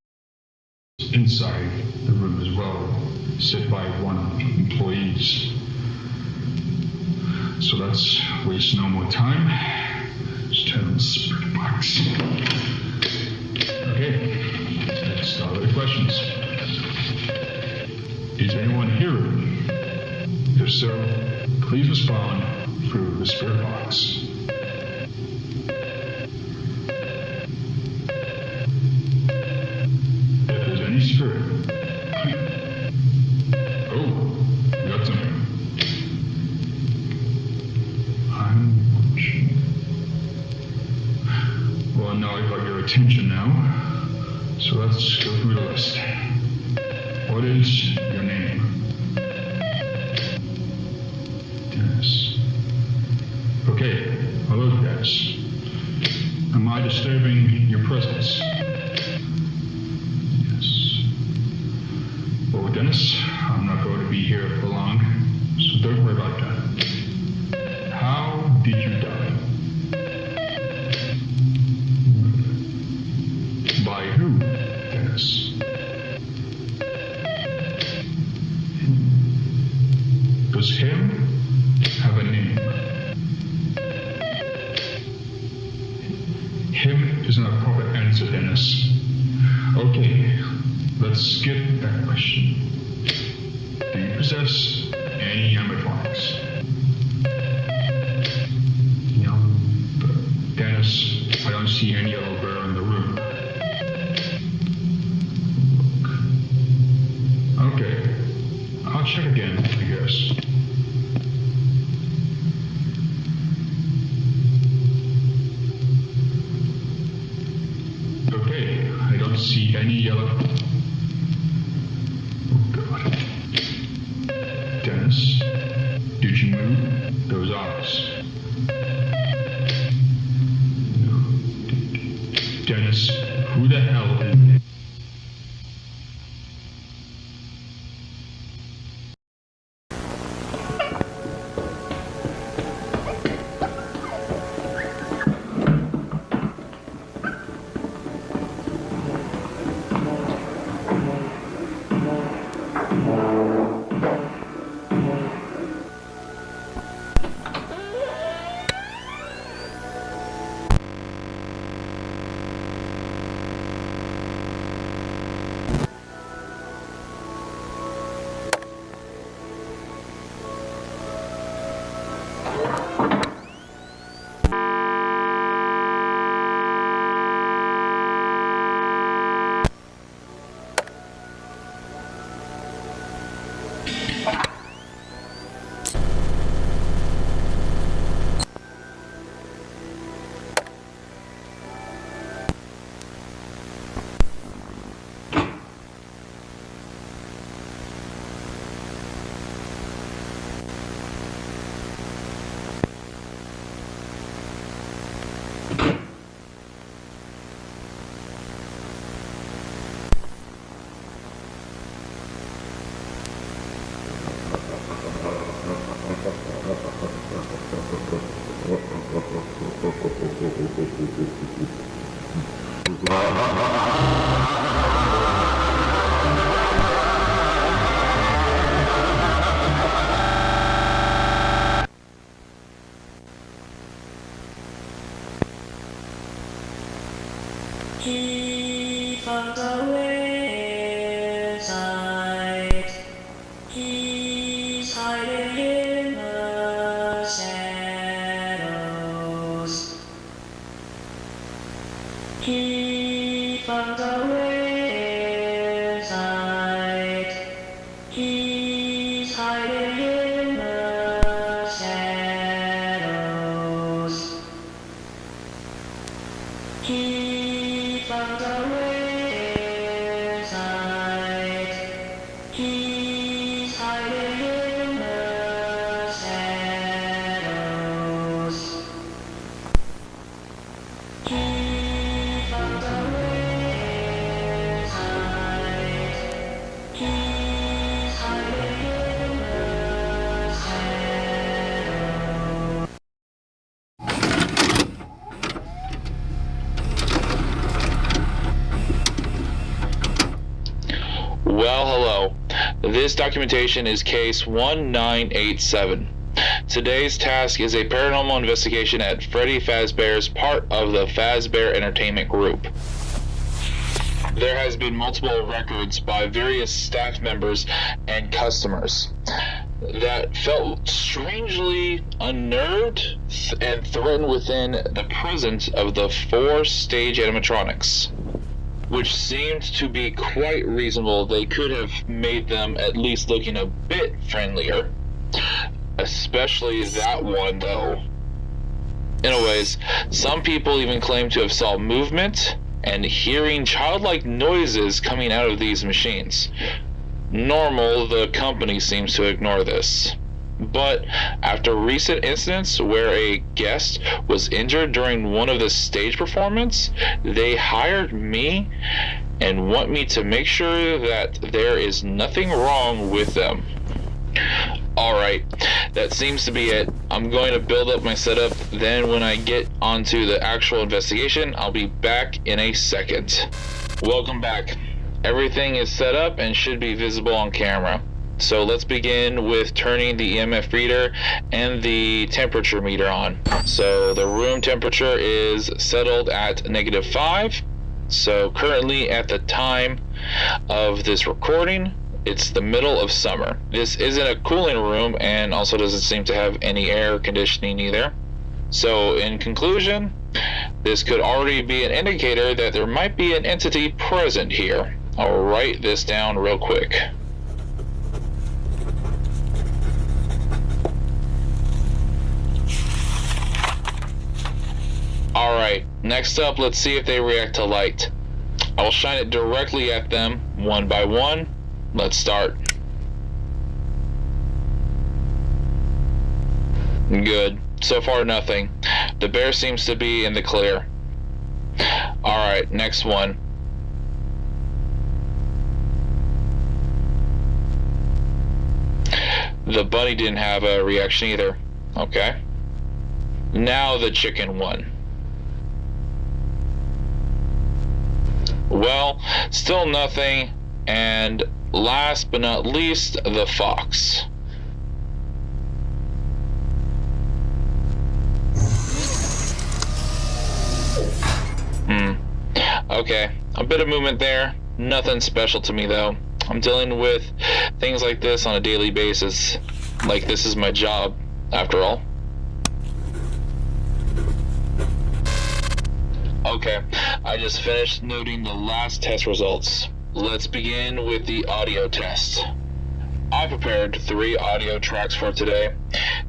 inside the room as well, said by one of the employees. So let's waste no more time. Let's turn on the spirit box. Okay, let's start with the questions. Is anyone here? If so, please respond through the spirit box. If there's any spirit, oh, we got something. I'm watching. Well, now I've got your attention now, so let's go through the list. What is your name? Dennis. Okay, hello Dennis. Am I disturbing your presence? Yes. Well, Dennis, I'm not going to be here for long, so don't worry about that. How did you die? By who, Dennis? Does him have a name? Him is not a proper answer, Dennis. Okay, let's skip that question. Do you possess any animatronics? No. Dennis, I don't see any yellow bear in the room. Okay, I'll check again, I guess. Okay, I don't see any yellow. Oh God. Dennis, did you move those eyes? No. Dennis, who the hell is it? Keep on the wayside. He's hiding in the shadows. Keep on the wayside. He's hiding in the shadows. Keep on the wayside. Keep Well, hello. This documentation is case 1987. Today's task is a paranormal investigation at Freddy Fazbear's, part of the Fazbear Entertainment Group. There has been multiple records by various staff members and customers that felt strangely unnerved and threatened within the presence of the 4-stage animatronics, which seemed to be quite reasonable. They could have made them at least looking a bit friendlier. Especially that one, though. Anyways, some people even claim to have saw movement and hearing childlike noises coming out of these machines. Normal, the company seems to ignore this. But after recent incidents where a guest was injured during one of the stage performances, they hired me and want me to make sure that there is nothing wrong with them. Alright, that seems to be it. I'm going to build up my setup, then when I get onto the actual investigation, I'll be back in a second. Welcome back. Everything is set up and should be visible on camera. So let's begin with turning the EMF reader and the temperature meter on. So the room temperature is settled at -5. So currently at the time of this recording, it's the middle of summer. This isn't a cooling room and also doesn't seem to have any air conditioning either. So in conclusion, this could already be an indicator that there might be an entity present here. I'll write this down real quick. Alright, next up, let's see if they react to light. I'll shine it directly at them, one by one. Let's start. Good. So far, nothing. The bear seems to be in the clear. Alright, next one. The bunny didn't have a reaction either. Okay. Now the chicken one. Well, still nothing. And last but not least, the fox. Okay, a bit of movement there. Nothing special to me though. I'm dealing with things like this on a daily basis. Like this is my job, after all. Okay, I just finished noting the last test results. Let's begin with the audio test. I prepared 3 audio tracks for today.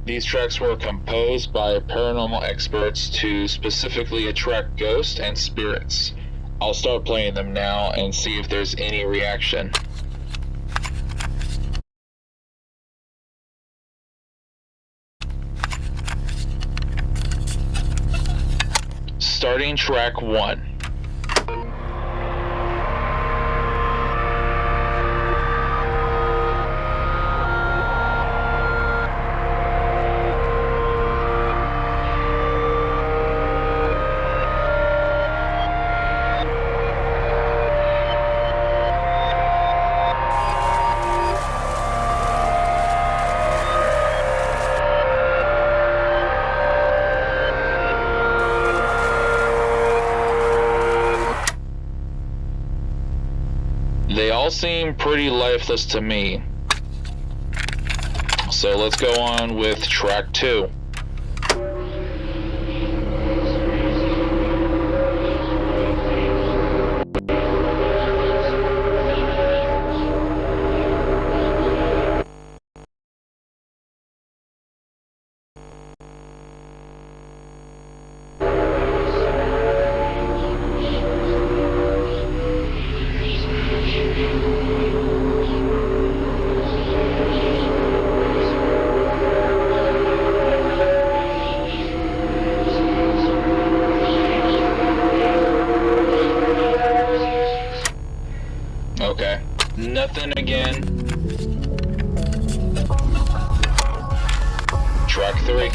These tracks were composed by paranormal experts to specifically attract ghosts and spirits. I'll start playing them now and see if there's any reaction. Starting track 1. They all seem pretty lifeless to me. So let's go on with track 2. Okay, nothing again. Track 3.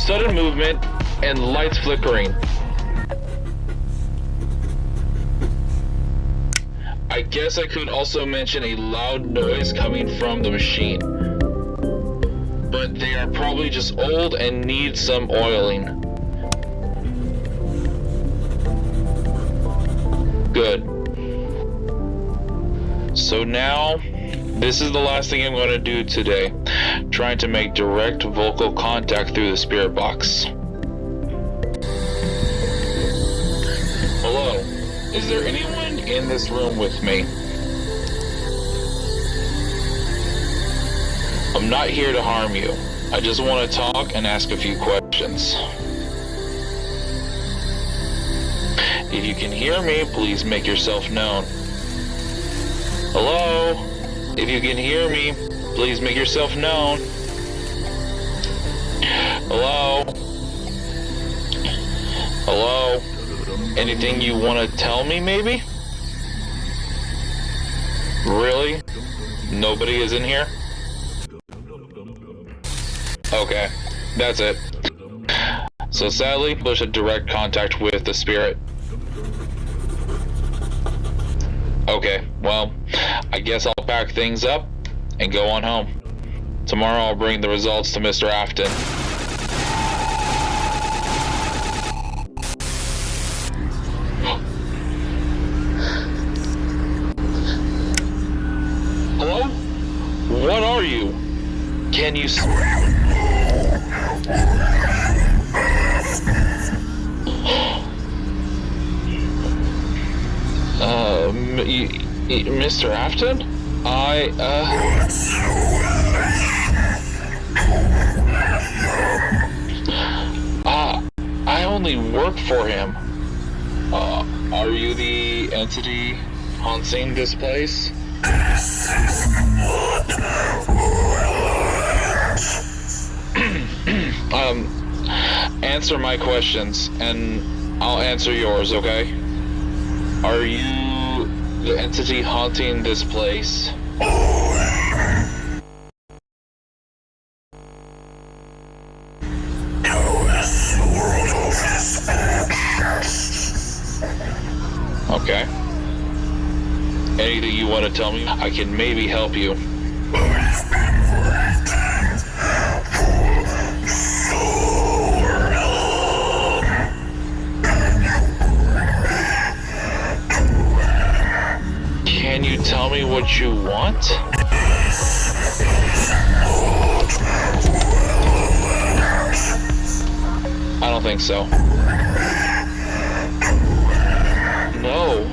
sudden movement, and lights flickering. I guess I could also mention a loud noise coming from the machine. But they are probably just old and need some oiling. Good. So now, this is the last thing I'm going to do today. Trying to make direct vocal contact through the spirit box. Hello, is there anyone in this room with me? I'm not here to harm you. I just want to talk and ask a few questions. If you can hear me, please make yourself known. Hello? If you can hear me, please make yourself known. Hello? Hello? Anything you want to tell me, maybe? Really? Nobody is in here? Okay, that's it. So sadly, push a direct contact with the spirit. Okay, well, I guess I'll pack things up and go on home. Tomorrow I'll bring the results to Mr. Afton. Hello? What are you? Can you Mr. Afton? I only work for him. Are you the entity haunting this place? Answer my questions, and I'll answer yours, okay? Are you the entity haunting this place? Okay. Anything you want to tell me? I can maybe help you. Can you tell me what you want? I don't think so. No,